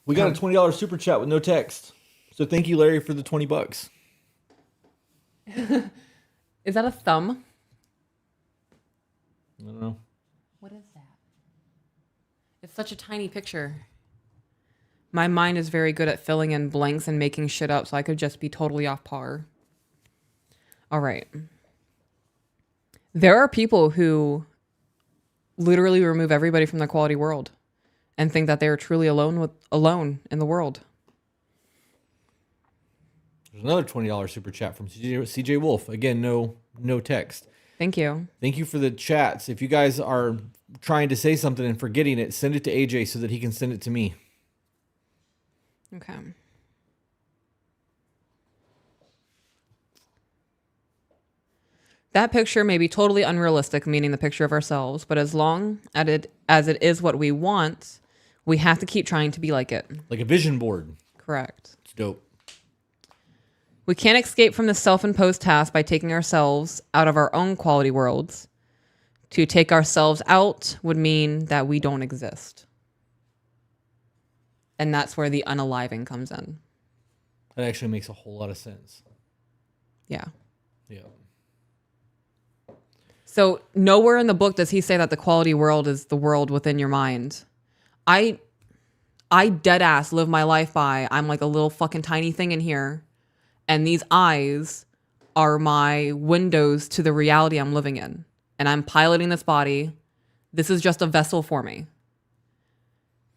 We got a $20 super chat with no text. So thank you, Larry, for the $20. Is that a thumb? I don't know. What is that? It's such a tiny picture. My mind is very good at filling in blanks and making shit up, so I could just be totally off par. All right. There are people who literally remove everybody from their quality world and think that they are truly alone in the world. There's another $20 super chat from CJ Wolf. Again, no text. Thank you. Thank you for the chats. If you guys are trying to say something and forgetting it, send it to AJ so that he can send it to me. Okay. That picture may be totally unrealistic, meaning the picture of ourselves, but as long as it is what we want, we have to keep trying to be like it. Like a vision board. Correct. It's dope. We can't escape from the self-imposed task by taking ourselves out of our own quality worlds. To take ourselves out would mean that we don't exist. And that's where the unaliving comes in. That actually makes a whole lot of sense. Yeah. Yeah. So nowhere in the book does he say that the quality world is the world within your mind. I dead ass live my life by, I'm like a little fucking tiny thing in here. And these eyes are my windows to the reality I'm living in. And I'm piloting this body. This is just a vessel for me.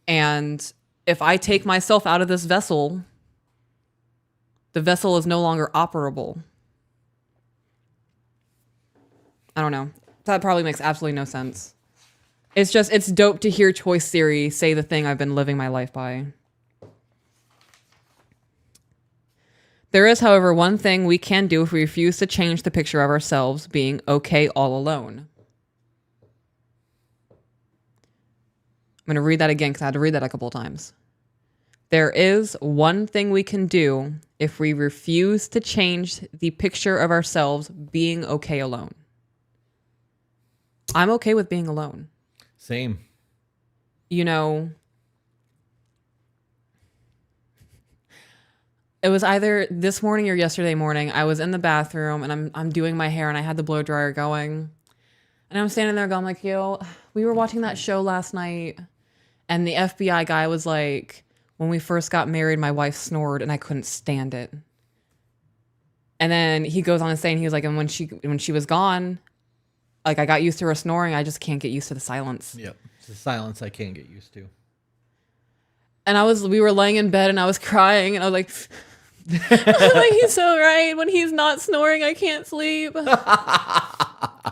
And if I take myself out of this vessel, the vessel is no longer operable. I don't know. That probably makes absolutely no sense. It's dope to hear choice theory say the thing I've been living my life by. There is, however, one thing we can do if we refuse to change the picture of ourselves being okay all alone. I'm going to read that again because I had to read that a couple of times. There is one thing we can do if we refuse to change the picture of ourselves being okay alone. I'm okay with being alone. Same. You know, it was either this morning or yesterday morning. I was in the bathroom and I'm doing my hair and I had the blow dryer going. And I'm standing there going like, yo, we were watching that show last night. And the FBI guy was like, when we first got married, my wife snored and I couldn't stand it. And then he goes on to say, and he was like, and when she was gone, like I got used to her snoring. I just can't get used to the silence. Yep. It's the silence I can't get used to. And we were laying in bed and I was crying and I was like, like he's so right. When he's not snoring, I can't sleep.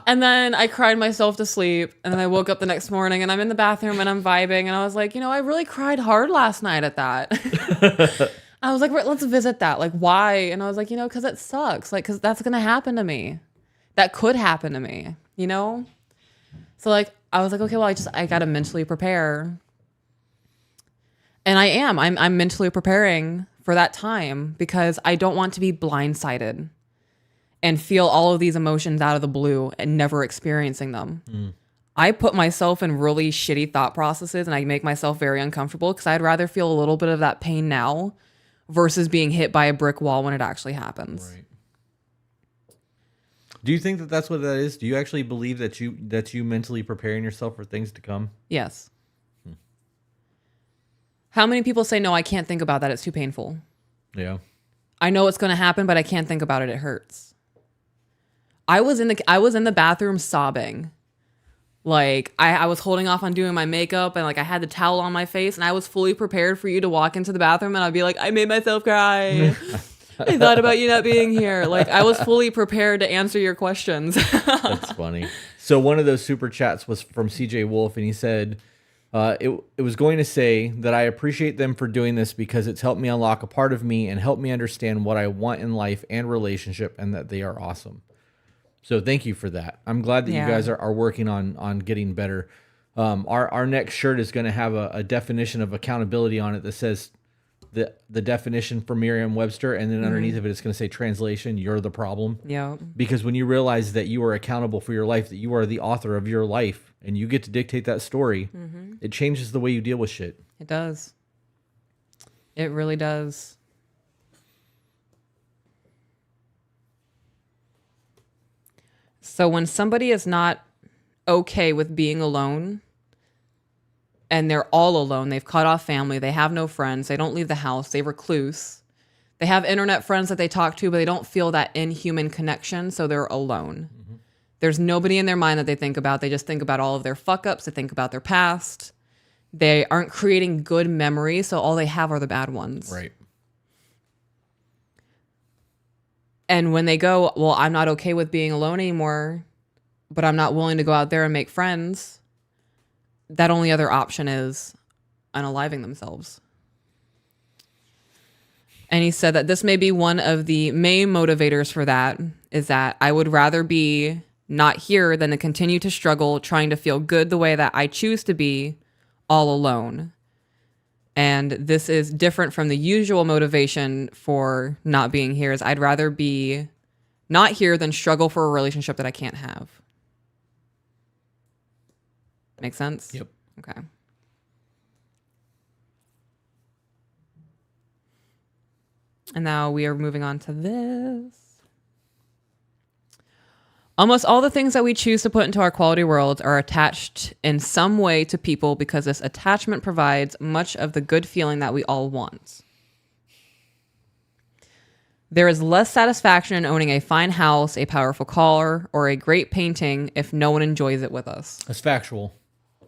And then I cried myself to sleep. And then I woke up the next morning and I'm in the bathroom and I'm vibing. And I was like, I really cried hard last night at that. I was like, let's visit that. Like, why? And I was like, because it sucks. Like, because that's going to happen to me. That could happen to me, So like, I was like, okay, well, I got to mentally prepare. And I am. I'm mentally preparing for that time because I don't want to be blindsided and feel all of these emotions out of the blue and never experiencing them. Mm. I put myself in really shitty thought processes and I make myself very uncomfortable because I'd rather feel a little bit of that pain now versus being hit by a brick wall when it actually happens. Right. Do you think that that's what that is? Do you actually believe that you mentally preparing yourself for things to come? Yes. How many people say, no, I can't think about that. It's too painful. Yeah. I know it's going to happen, but I can't think about it. It hurts. I was in the bathroom sobbing. Like I was holding off on doing my makeup and like I had the towel on my face and I was fully prepared for you to walk into the bathroom and I'd be like, I made myself cry. I thought about you not being here. Like I was fully prepared to answer your questions. That's funny. So one of those super chats was from CJ Wolf and he said, it was going to say that I appreciate them for doing this because it's helped me unlock a part of me and help me understand what I want in life and relationship and that they are awesome. So thank you for that. I'm glad that you guys are working on getting better. Our next shirt is going to have a definition of accountability on it that says the definition for Merriam-Webster, and then underneath of it, it's going to say translation, you're the problem. Yeah. Because when you realize that you are accountable for your life, that you are the author of your life, and you get to dictate that story, it changes the way you deal with shit. It does. It really does. So when somebody is not okay with being alone, and they're all alone, they've cut off family, they have no friends, they don't leave the house, they recluse, they have internet friends that they talk to, but they don't feel that inhuman connection, so they're alone. There's nobody in their mind that they think about. They just think about all of their fuck ups, they think about their past. They aren't creating good memories, so all they have are the bad ones. Right. And when they go, well, I'm not okay with being alone anymore, but I'm not willing to go out there and make friends, that only other option is unaliving themselves. And he said that this may be one of the main motivators for that, is that I would rather be not here than to continue to struggle trying to feel good the way that I choose to be all alone. And this is different from the usual motivation for not being here, is I'd rather be not here than struggle for a relationship that I can't have. Make sense? Yep. Okay. And now we are moving on to this. Almost all the things that we choose to put into our quality worlds are attached in some way to people because this attachment provides much of the good feeling that we all want. There is less satisfaction in owning a fine house, a powerful car, or a great painting if no one enjoys it with us. That's factual.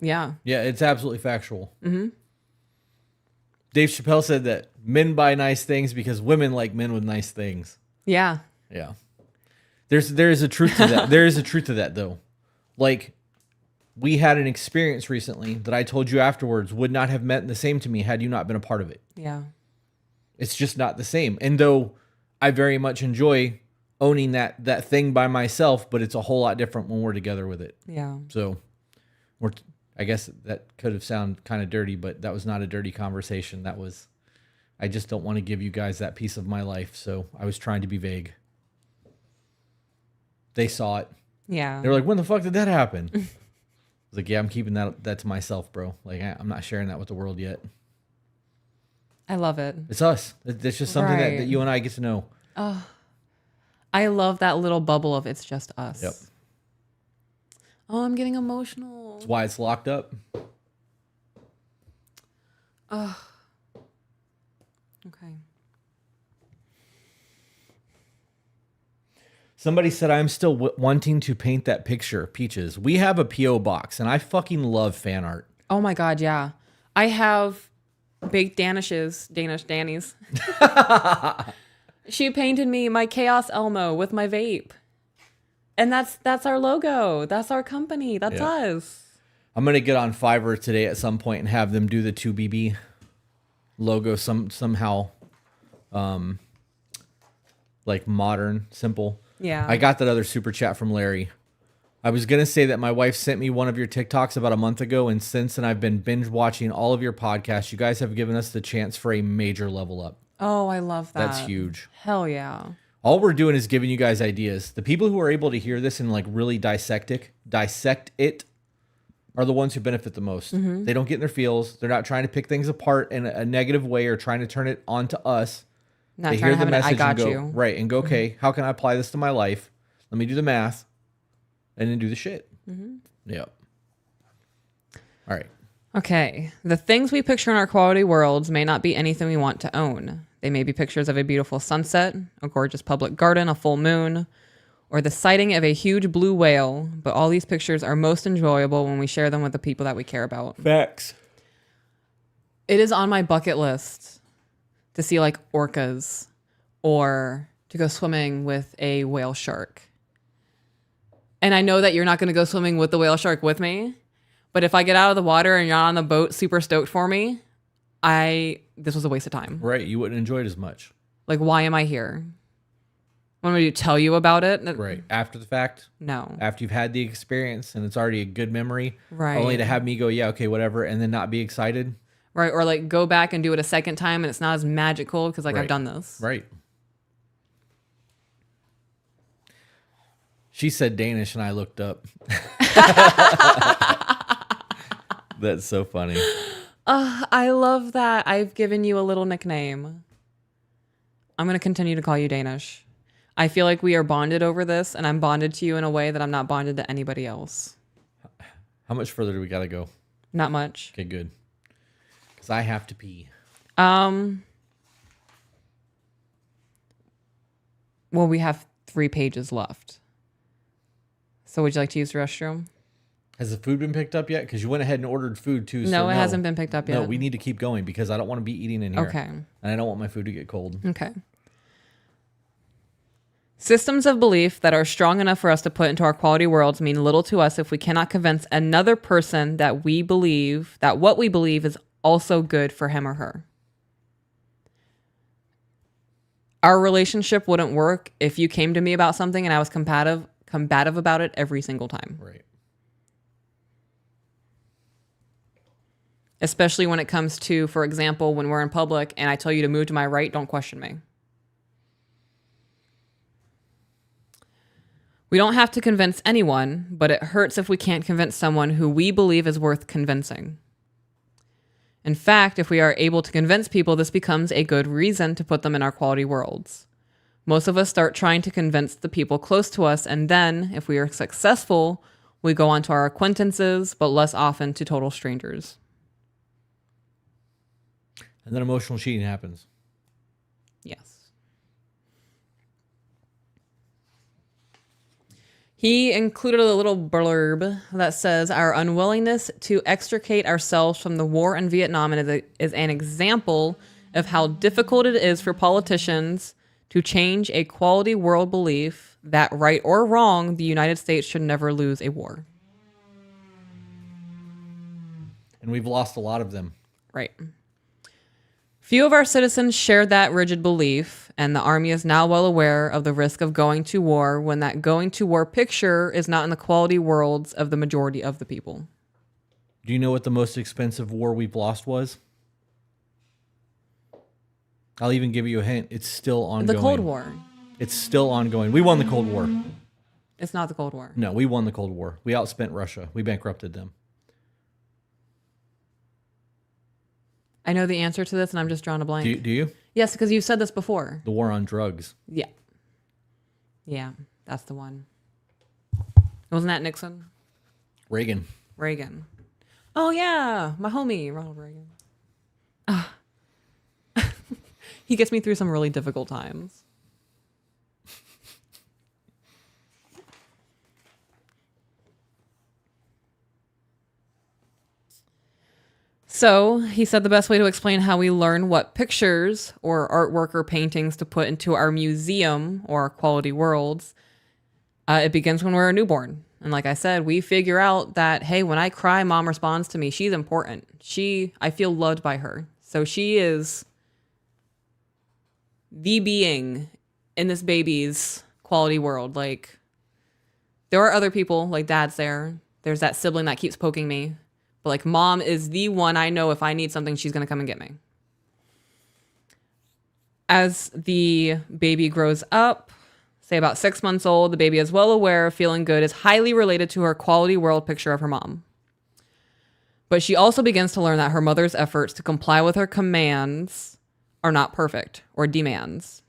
Yeah. Yeah, it's absolutely factual. Dave Chappelle said that men buy nice things because women like men with nice things. Yeah. Yeah. There is a truth to that. There is a truth to that, though. Like, we had an experience recently that I told you afterwards would not have meant the same to me had you not been a part of it. Yeah. It's just not the same. And though I very much enjoy owning that thing by myself, but it's a whole lot different when we're together with it. Yeah. So I guess that could have sounded kind of dirty, but that was not a dirty conversation. I just don't want to give you guys that piece of my life. So I was trying to be vague. They saw it. Yeah. They were like, when the fuck did that happen? I was like, yeah, I'm keeping that to myself, bro. Like, I'm not sharing that with the world yet. I love it. It's us. It's just something that you and I get to know. Oh, I love that little bubble of it's just us. Yep. Oh, I'm getting emotional. That's why it's locked up. Oh. Okay. Somebody said, I'm still wanting to paint that picture, Peaches. We have a P.O. box, and I fucking love fan art. Oh my God, yeah. I have baked Danish Danny's. She painted me my Chaos Elmo with my vape. And that's our logo. That's our company. That's us. I'm going to get on Fiverr today at some point and have them do the 2BB logo somehow like modern, simple. Yeah. I got that other super chat from Larry. I was going to say that my wife sent me one of your TikToks about a month ago, and since then I've been binge watching all of your podcasts. You guys have given us the chance for a major level up. Oh, I love that. That's huge. Hell yeah. All we're doing is giving you guys ideas. The people who are able to hear this and like really dissect it are the ones who benefit the most. They don't get in their feels. They're not trying to pick things apart in a negative way or trying to turn it onto us. Not They trying hear to the have an I message got and go, you. right, and go, okay, how can I apply this to my life? Let me do the math and then do the shit. Yep. All right. Okay. The things we picture in our quality worlds may not be anything we want to own. They may be pictures of a beautiful sunset, a gorgeous public garden, a full moon, or the sighting of a huge blue whale. But all these pictures are most enjoyable when we share them with the people that we care about. Facts. It is on my bucket list to see like orcas or to go swimming with a whale shark. And I know that you're not going to go swimming with the whale shark with me, but if I get out of the water and you're on the boat super stoked for me, this was a waste of time. Right. You wouldn't enjoy it as much. Like, why am I here? Want me to tell you about it? Right. After the fact. No. After you've had the experience and it's already a good memory. Right. Only to have me go, yeah, okay, whatever, and then not be excited. Right. Or like go back and do it a second time and it's not as magical because like I've done this. Right. She said Danish and I looked up. That's so funny. I love that. I've given you a little nickname. I'm going to continue to call you Danish. I feel like we are bonded over this, and I'm bonded to you in a way that I'm not bonded to anybody else. How much further do we got to go? Not much. Okay, good. Because I have to pee. Well, we have 3 pages left. So would you like to use the restroom? Has the food been picked up yet? Because you went ahead and ordered food too. No, it hasn't been picked up yet. No, we need to keep going because I don't want to be eating in here. Okay. And I don't want my food to get cold. Okay. Systems of belief that are strong enough for us to put into our quality worlds mean little to us if we cannot convince another person that what we believe is also good for him or her. Our relationship wouldn't work if you came to me about something and I was combative about it every single time. Right. Especially when it comes to, for example, when we're in public and I tell you to move to my right, don't question me. We don't have to convince anyone, but it hurts if we can't convince someone who we believe is worth convincing. In fact, if we are able to convince people, this becomes a good reason to put them in our quality worlds. Most of us start trying to convince the people close to us, and then, if we are successful, we go on to our acquaintances, but less often to total strangers. And then emotional cheating happens. Yes. He included a little blurb that says, our unwillingness to extricate ourselves from the war in Vietnam is an example of how difficult it is for politicians to change a quality world belief that, right or wrong, the United States should never lose a war. And we've lost a lot of them. Right. Few of our citizens shared that rigid belief, and the Army is now well aware of the risk of going to war when that going to war picture is not in the quality worlds of the majority of the people. Do you know what the most expensive war we've lost was? I'll even give you a hint. It's still ongoing. The Cold War. It's still ongoing. We won the Cold War. It's not the Cold War. No, we won the Cold War. We outspent Russia. We bankrupted them. I know the answer to this, and I'm just drawing a blank. Do you? Yes, because you've said this before. The war on drugs. Yeah. Yeah, that's the one. Wasn't that Nixon? Reagan. Oh, yeah. My homie, Ronald Reagan. He gets me through some really difficult times. So he said the best way to explain how we learn what pictures or artwork or paintings to put into our museum or our quality worlds, it begins when we're a newborn. And like I said, we figure out that, hey, when I cry, mom responds to me. She's important. I feel loved by her. So she is the being in this baby's quality world. Like, there are other people, like dad's there. There's that sibling that keeps poking me. But like mom is the one I know if I need something, she's going to come and get me. As the baby grows up, say about 6 months old, the baby is well aware of feeling good is highly related to her quality world picture of her mom. But she also begins to learn that her mother's efforts to comply with her commands are not perfect, or demands.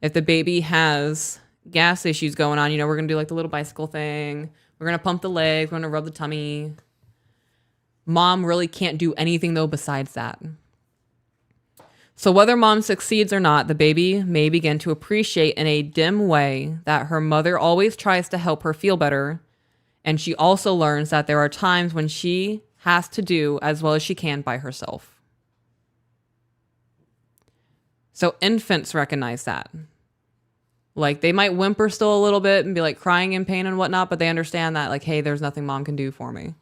If the baby has gas issues going on, we're going to do like the little bicycle thing. We're going to pump the leg. We're going to rub the tummy. Mom really can't do anything though besides that. So whether mom succeeds or not, the baby may begin to appreciate in a dim way that her mother always tries to help her feel better. And she also learns that there are times when she has to do as well as she can by herself. So infants recognize that. Like they might whimper still a little bit and be like crying in pain and whatnot, but they understand that like, hey, there's nothing mom can do for me.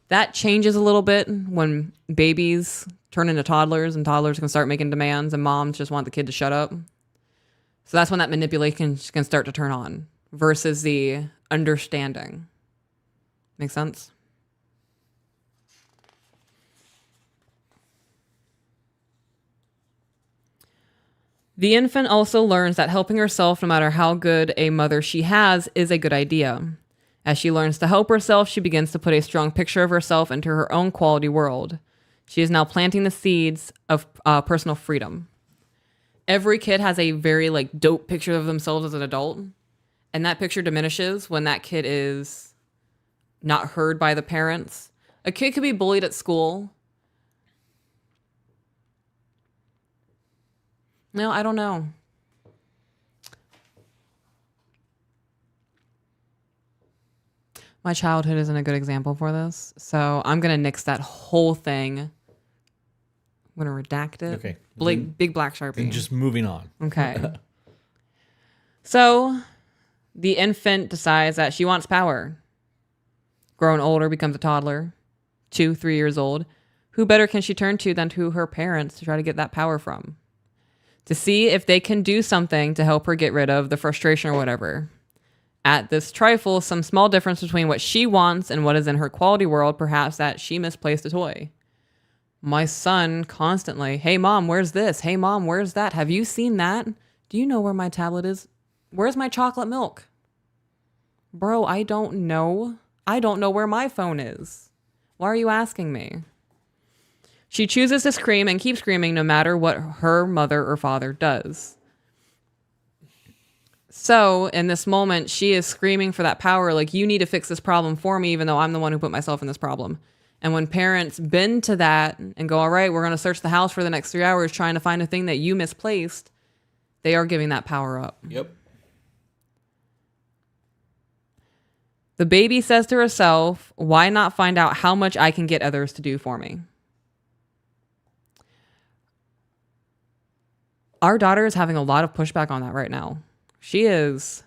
That changes a little bit when babies turn into toddlers and toddlers can start making demands and moms just want the kid to shut up. So that's when that manipulation can start to turn on versus the understanding. Make sense? The infant also learns that helping herself, no matter how good a mother she has, is a good idea. As she learns to help herself, she begins to put a strong picture of herself into her own quality world. She is now planting the seeds of personal freedom. Every kid has a very like dope picture of themselves as an adult, and that picture diminishes when that kid is not heard by the parents. A kid could be bullied at school. No, I don't know. My childhood isn't a good example for this, so I'm going to nix that whole thing. I'm going to redact it. Okay. Big black Sharpie. And just moving on. Okay. So the infant decides that she wants power. Grown older, becomes a toddler, 2-3 years old. Who better can she turn to than to her parents to try to get that power from? To see if they can do something to help her get rid of the frustration or whatever. At this trifle, some small difference between what she wants and what is in her quality world, perhaps that she misplaced a toy. My son constantly, hey mom, where's this? Hey mom, where's that? Have you seen that? Do you know where my tablet is? Where's my chocolate milk? Bro, I don't know. I don't know where my phone is. Why are you asking me? She chooses to scream and keep screaming no matter what her mother or father does. So in this moment, she is screaming for that power, like, you need to fix this problem for me, even though I'm the one who put myself in this problem. And when parents bend to that and go, all right, we're going to search the house for the next 3 hours trying to find a thing that you misplaced, they are giving that power up. Yep. The baby says to herself, why not find out how much I can get others to do for me? Our daughter is having a lot of pushback on that right now. She is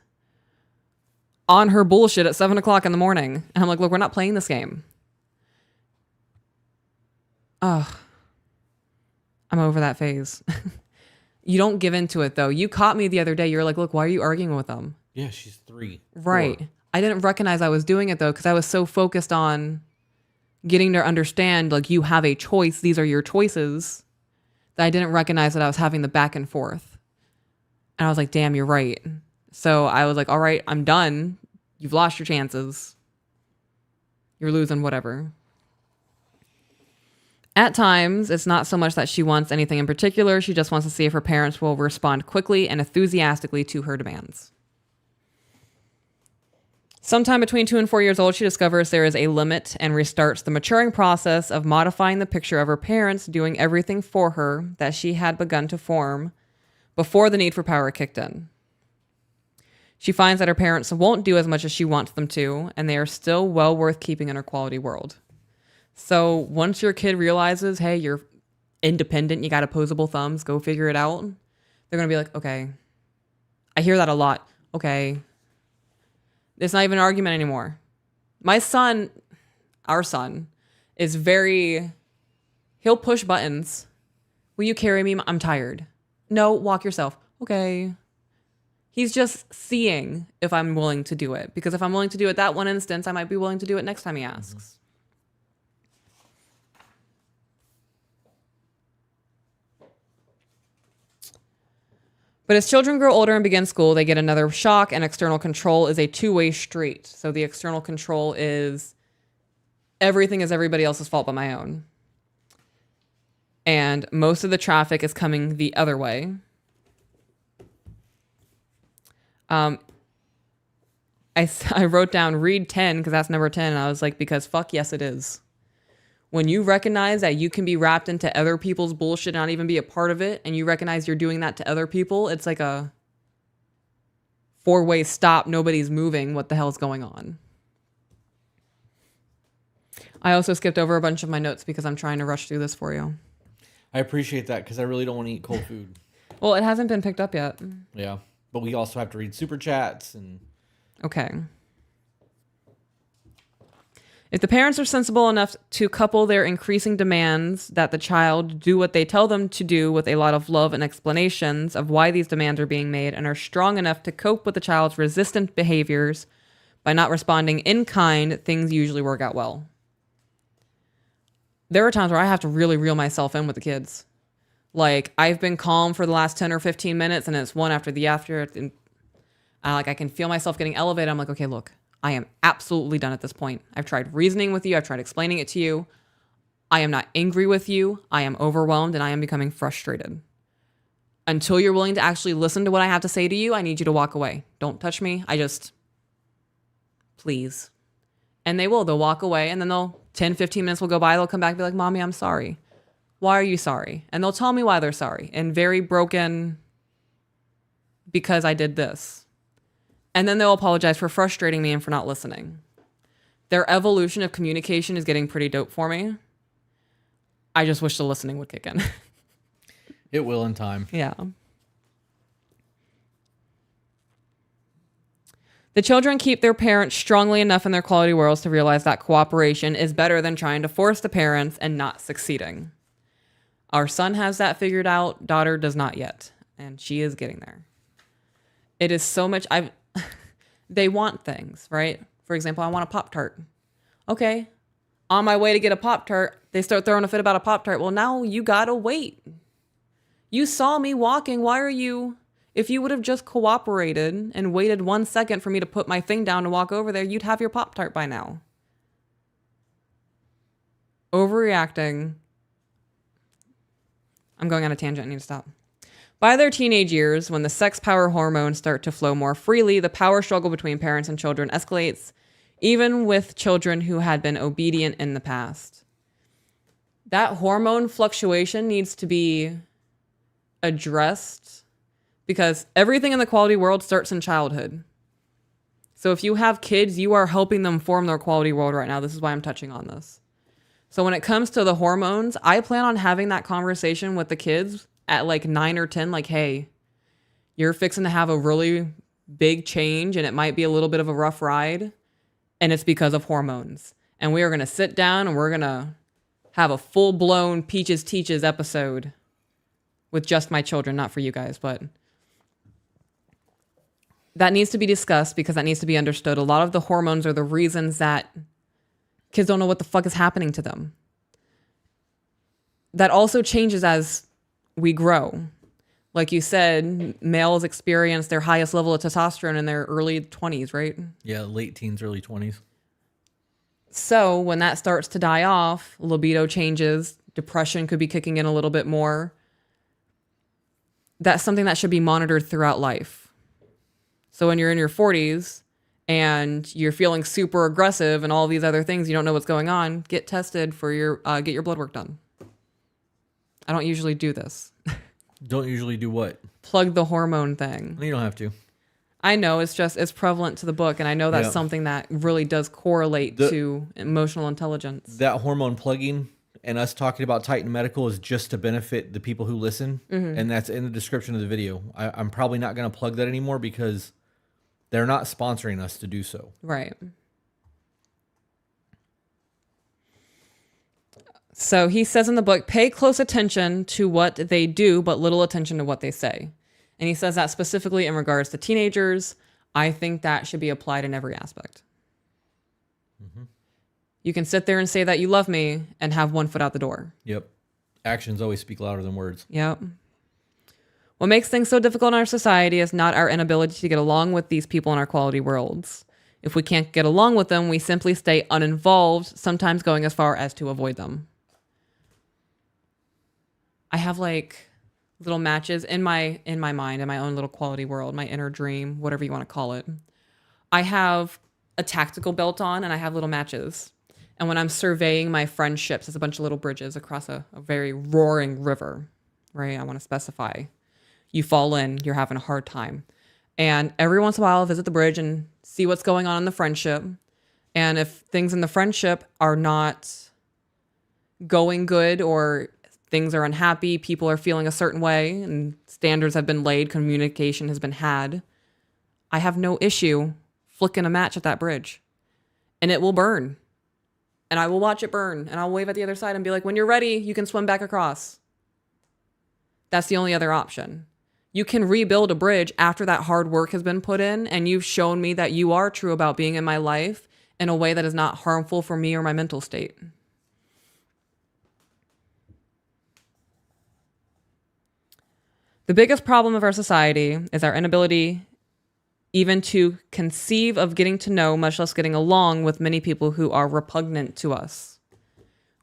on her bullshit at 7 o'clock in the morning. And I'm like, look, we're not playing this game. Ugh. I'm over that phase. You don't give into it, though. You caught me the other day. You're like, look, why are you arguing with them? Yeah, she's 3. Right. 4. I didn't recognize I was doing it, though, because I was so focused on getting to understand, like, you have a choice. These are your choices. That I didn't recognize that I was having the back and forth. And I was like, damn, you're right. So I was like, all right, I'm done. You've lost your chances. You're losing whatever. At times, it's not so much that she wants anything in particular. She just wants to see if her parents will respond quickly and enthusiastically to her demands. Sometime between 2 and 4 years old, she discovers there is a limit and restarts the maturing process of modifying the picture of her parents doing everything for her that she had begun to form before the need for power kicked in. She finds that her parents won't do as much as she wants them to, and they are still well worth keeping in her quality world. So once your kid realizes, hey, you're independent, you got opposable thumbs, go figure it out, they're going to be like, okay. I hear that a lot. Okay. It's not even an argument anymore. My son, our son, is he'll push buttons. Will you carry me? I'm tired. No, walk yourself. Okay. He's just seeing if I'm willing to do it. Because if I'm willing to do it that one instance, I might be willing to do it next time he asks. But as children grow older and begin school, they get another shock, and external control is a two-way street. So the external control is everything is everybody else's fault but my own. And most of the traffic is coming the other way. I wrote down read 10 because that's number 10. And I was like, because fuck yes, it is. When you recognize that you can be wrapped into other people's bullshit and not even be a part of it, and you recognize you're doing that to other people, it's like a 4-way stop. Nobody's moving. What the hell's going on? I also skipped over a bunch of my notes because I'm trying to rush through this for you. I appreciate that because I really don't want to eat cold food. Well, it hasn't been picked up yet. Yeah. But we also have to read super chats and... Okay. If the parents are sensible enough to couple their increasing demands that the child do what they tell them to do with a lot of love and explanations of why these demands are being made, and are strong enough to cope with the child's resistant behaviors by not responding in kind, things usually work out well. There are times where I have to really reel myself in with the kids. Like, I've been calm for the last 10 or 15 minutes, and it's one after the after. And I can feel myself getting elevated. I'm like, okay, look, I am absolutely done at this point. I've tried reasoning with you. I've tried explaining it to you. I am not angry with you. I am overwhelmed, and I am becoming frustrated. Until you're willing to actually listen to what I have to say to you, I need you to walk away. Don't touch me. Please. And they will. They'll walk away, and then 10, 15 minutes will go by. They'll come back and be like, Mommy, I'm sorry. Why are you sorry? And they'll tell me why they're sorry. And very broken, because I did this. And then they'll apologize for frustrating me and for not listening. Their evolution of communication is getting pretty dope for me. I just wish the listening would kick in. It will in time. Yeah. The children keep their parents strongly enough in their quality worlds to realize that cooperation is better than trying to force the parents and not succeeding. Our son has that figured out. Daughter does not yet. And she is getting there. It is so much. They want things, right? For example, I want a Pop-Tart. Okay. On my way to get a Pop-Tart, they start throwing a fit about a Pop-Tart. Well, now you gotta wait. You saw me walking. Why are you... If you would have just cooperated and waited 1 second for me to put my thing down to walk over there, you'd have your Pop-Tart by now. Overreacting. I'm going on a tangent. I need to stop. By their teenage years, when the sex power hormones start to flow more freely, the power struggle between parents and children escalates, even with children who had been obedient in the past. That hormone fluctuation needs to be addressed because everything in the quality world starts in childhood. So if you have kids, you are helping them form their quality world right now. This is why I'm touching on this. So when it comes to the hormones, I plan on having that conversation with the kids at like 9 or 10, like, hey, you're fixing to have a really big change and it might be a little bit of a rough ride. And it's because of hormones. And we are going to sit down and we're going to have a full-blown Peaches Teaches episode with just my children, not for you guys, but that needs to be discussed because that needs to be understood. A lot of the hormones are the reasons that kids don't know what the fuck is happening to them. That also changes as we grow. Like you said, males experience their highest level of testosterone in their early 20s, right? Yeah, late teens, early 20s. So when that starts to die off, libido changes, depression could be kicking in a little bit more. That's something that should be monitored throughout life. So when you're in your 40s and you're feeling super aggressive and all these other things, you don't know what's going on, get tested for get your blood work done. I don't usually do this. Don't usually do what? Plug the hormone thing. You don't have to. I know it's prevalent to the book. And I know that's something that really does correlate to emotional intelligence. That hormone plugging and us talking about Titan Medical is just to benefit the people who listen. Mm-hmm. And that's in the description of the video. I'm probably not going to plug that anymore because they're not sponsoring us to do so. Right. So he says in the book, pay close attention to what they do, but little attention to what they say. And he says that specifically in regards to teenagers. I think that should be applied in every aspect. Mm-hmm. You can sit there and say that you love me and have 1 foot out the door. Yep. Actions always speak louder than words. Yep. What makes things so difficult in our society is not our inability to get along with these people in our quality worlds. If we can't get along with them, we simply stay uninvolved, sometimes going as far as to avoid them. I have like little matches in my mind, in my own little quality world, my inner dream, whatever you want to call it. I have a tactical belt on and I have little matches. And when I'm surveying my friendships, it's a bunch of little bridges across a very roaring river, right? I want to specify. You fall in, you're having a hard time. And every once in a while, I'll visit the bridge and see what's going on in the friendship. And if things in the friendship are not going good or things are unhappy, people are feeling a certain way, and standards have been laid, communication has been had, I have no issue flicking a match at that bridge. And it will burn. And I will watch it burn. And I'll wave at the other side and be like, when you're ready, you can swim back across. That's the only other option. You can rebuild a bridge after that hard work has been put in, and you've shown me that you are true about being in my life in a way that is not harmful for me or my mental state. The biggest problem of our society is our inability even to conceive of getting to know, much less getting along with many people who are repugnant to us.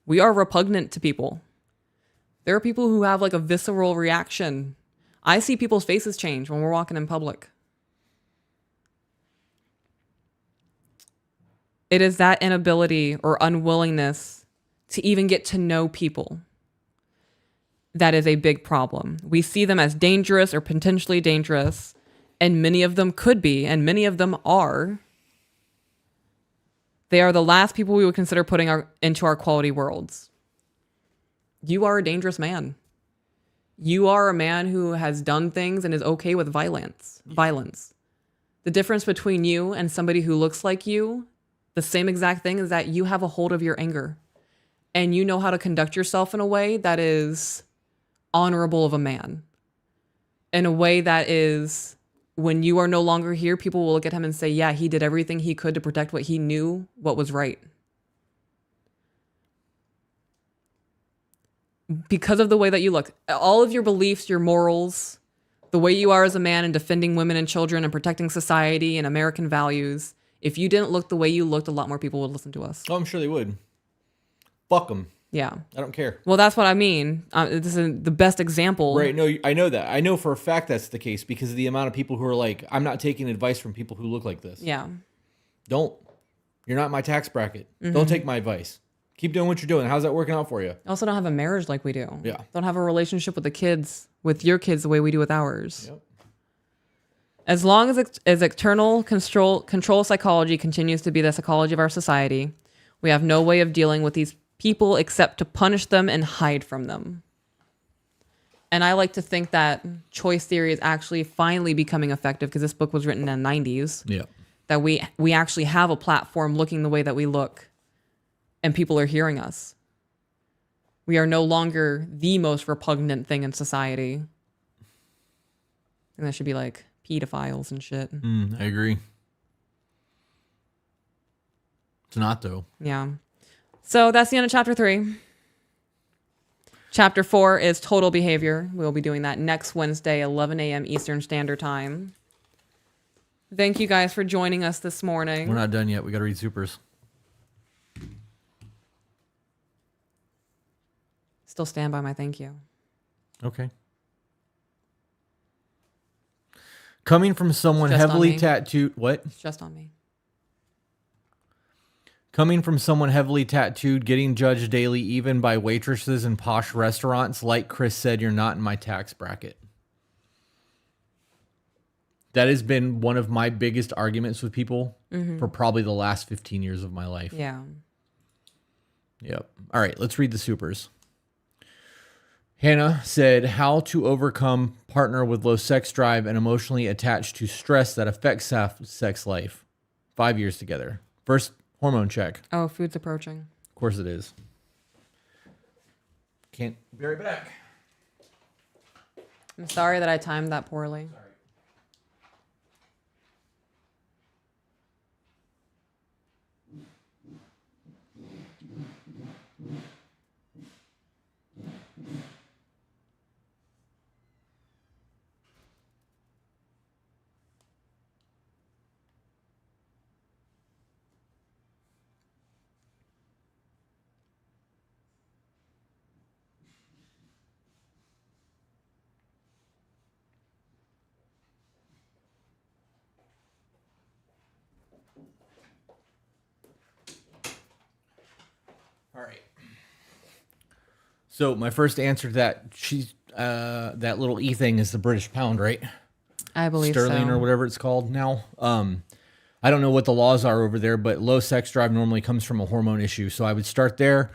We are repugnant to people. There are people who have like a visceral reaction. I see people's faces change when we're walking in public. It is that inability or unwillingness to even get to know people that is a big problem. We see them as dangerous or potentially dangerous, and many of them could be, and many of them are. They are the last people we would consider putting into our quality worlds. You are a dangerous man. You are a man who has done things and is okay with violence. The difference between you and somebody who looks like you, the same exact thing, is that you have a hold of your anger and you know how to conduct yourself in a way that is honorable of a man, in a way that is, when you are no longer here, people will look at him and say, yeah, he did everything he could to protect what he knew, what was right. Because of the way that you look, all of your beliefs, your morals, the way you are as a man in defending women and children and protecting society and American values, if you didn't look the way you looked, a lot more people would listen to us. Oh, I'm sure they would. Fuck them. Yeah. I don't care. Well, that's what I mean. This is the best example. Right. No, I know that. I know for a fact that's the case because of the amount of people who are like, I'm not taking advice from people who look like this. Yeah. Don't. You're not my tax bracket. Don't take my advice. Keep doing what you're doing. How's that working out for you? Also don't have a marriage like we do. Yeah. Don't have a relationship with the kids, with your kids the way we do with ours. Yep. As long as external control psychology continues to be the psychology of our society, we have no way of dealing with these people except to punish them and hide from them. And I like to think that choice theory is actually finally becoming effective because this book was written in the 90s. Yeah. That we actually have a platform looking the way that we look and people are hearing us. We are no longer the most repugnant thing in society. And that should be like pedophiles and shit. I agree. It's not though. Yeah. So that's the end of chapter 3. Chapter 4 is total behavior. We'll be doing that next Wednesday, 11 a.m. Eastern Standard Time. Thank you guys for joining us this morning. We're not done yet. We got to read supers. Still stand by my thank you. Okay. Coming from someone Just on heavily me. tattooed. What? It's just on me. Coming from someone heavily tattooed, getting judged daily, even by waitresses in posh restaurants. Like Chris said, you're not in my tax bracket. That has been one of my biggest arguments with people for probably the last 15 years of my life. Yeah. Yep. All right, let's read the supers. Hannah said, how to overcome partner with low sex drive and emotionally attached to stress that affects sex life. 5 years together. First hormone check. Oh, food's approaching. Of course it is. Can't be right back. I'm sorry that I timed that poorly. All right. So my first answer to that, she's that little E thing is the British pound, right? I believe Sterling so. or whatever it's called now. I don't know what the laws are over there, but low sex drive normally comes from a hormone issue. So I would start there.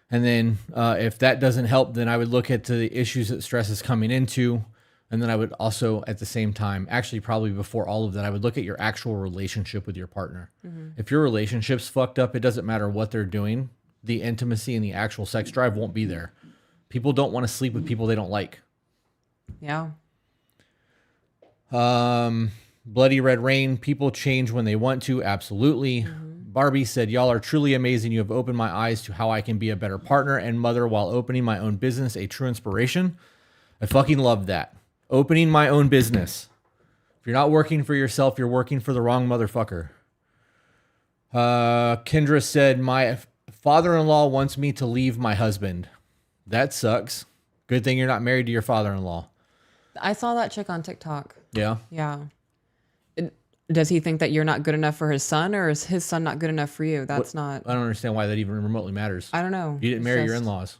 And then if that doesn't help, then I would look at the issues that stress is coming into. And then I would also at the same time, actually probably before all of that, I would look at your actual relationship with your partner. If your relationship's fucked up, it doesn't matter what they're doing. The intimacy and the actual sex drive won't be there. People don't want to sleep with people they don't like. Yeah. Bloody Red Rain, people change when they want to. Absolutely. Barbie said, y'all are truly amazing. You have opened my eyes to how I can be a better partner and mother while opening my own business. A true inspiration. I fucking love that. Opening my own business. If you're not working for yourself, you're working for the wrong motherfucker. Kendra said, my father-in-law wants me to leave my husband. That sucks. Good thing you're not married to your father-in-law. I saw that chick on TikTok. Yeah. Yeah. Does he think that you're not good enough for his son, or is his son not good enough for you? That's not. I don't understand why that even remotely matters. I don't know. You didn't marry your in-laws.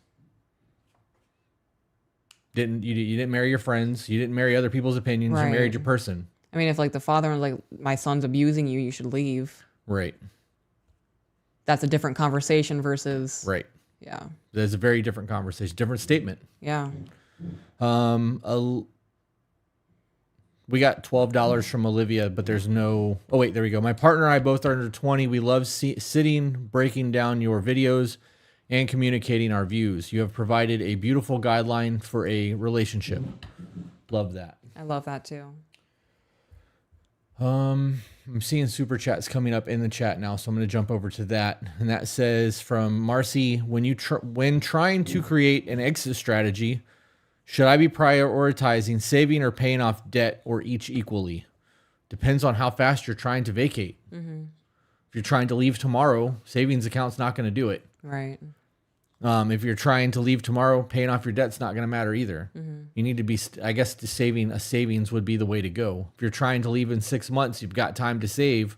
You didn't marry your friends. You didn't marry other people's opinions. Right. You married your person. I mean, if like the father, like my son's abusing you, you should leave. Right. That's a different conversation versus. Right. Yeah. That's a very different conversation, different statement. Yeah. We got $12 from Olivia, but there's no... Oh, wait, there we go. My partner and I both are under 20. We love sitting, breaking down your videos, and communicating our views. You have provided a beautiful guideline for a relationship. Love that. I love that too. I'm seeing super chats coming up in the chat now, so I'm going to jump over to that. And that says from Marcy, when trying to create an exit strategy, should I be prioritizing saving or paying off debt, or each equally? Depends on how fast you're trying to vacate. Mm-hmm. If you're trying to leave tomorrow, savings account's not going to do it. Right. If you're trying to leave tomorrow, paying off your debt's not going to matter either. Mm-hmm. You need to be, I guess, savings would be the way to go. If you're trying to leave in 6 months, you've got time to save.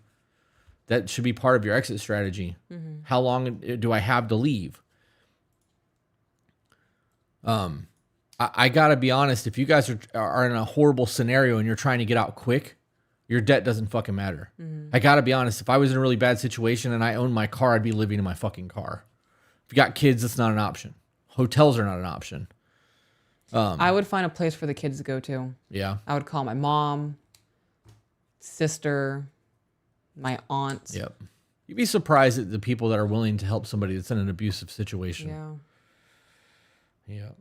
That should be part of your exit strategy. Mm-hmm. How long do I have to leave? I gotta be honest. If you guys are in a horrible scenario and you're trying to get out quick, your debt doesn't fucking matter. Mm-hmm. I gotta be honest. If I was in a really bad situation and I owned my car, I'd be living in my fucking car. If you got kids, that's not an option. Hotels are not an option. I would find a place for the kids to go to. Yeah. I would call my mom, sister, my aunt. Yep. You'd be surprised at the people that are willing to help somebody that's in an abusive situation. Yeah. Yep.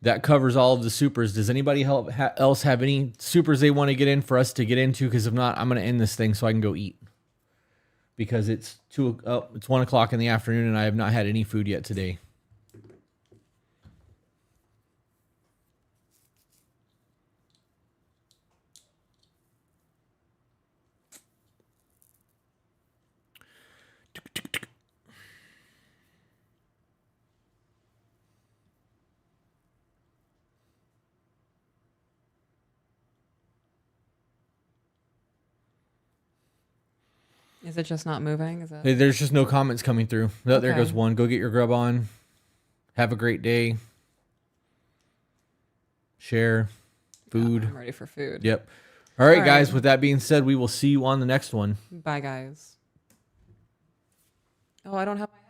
That covers all of the supers. Does anybody else have any supers they want to get in for us to get into? Because if not, I'm going to end this thing so I can go eat. Because it's 1 o'clock in the afternoon and I have not had any food yet today. Is it just not moving? Is it? Hey, there's just no comments coming through. Oh, there Okay. goes one. Go get your grub on. Have a great day. Share. Food. I'm ready for food. Yep. All right, All guys. right. With that being said, we will see you on the next one. Bye, guys. Oh, I don't have my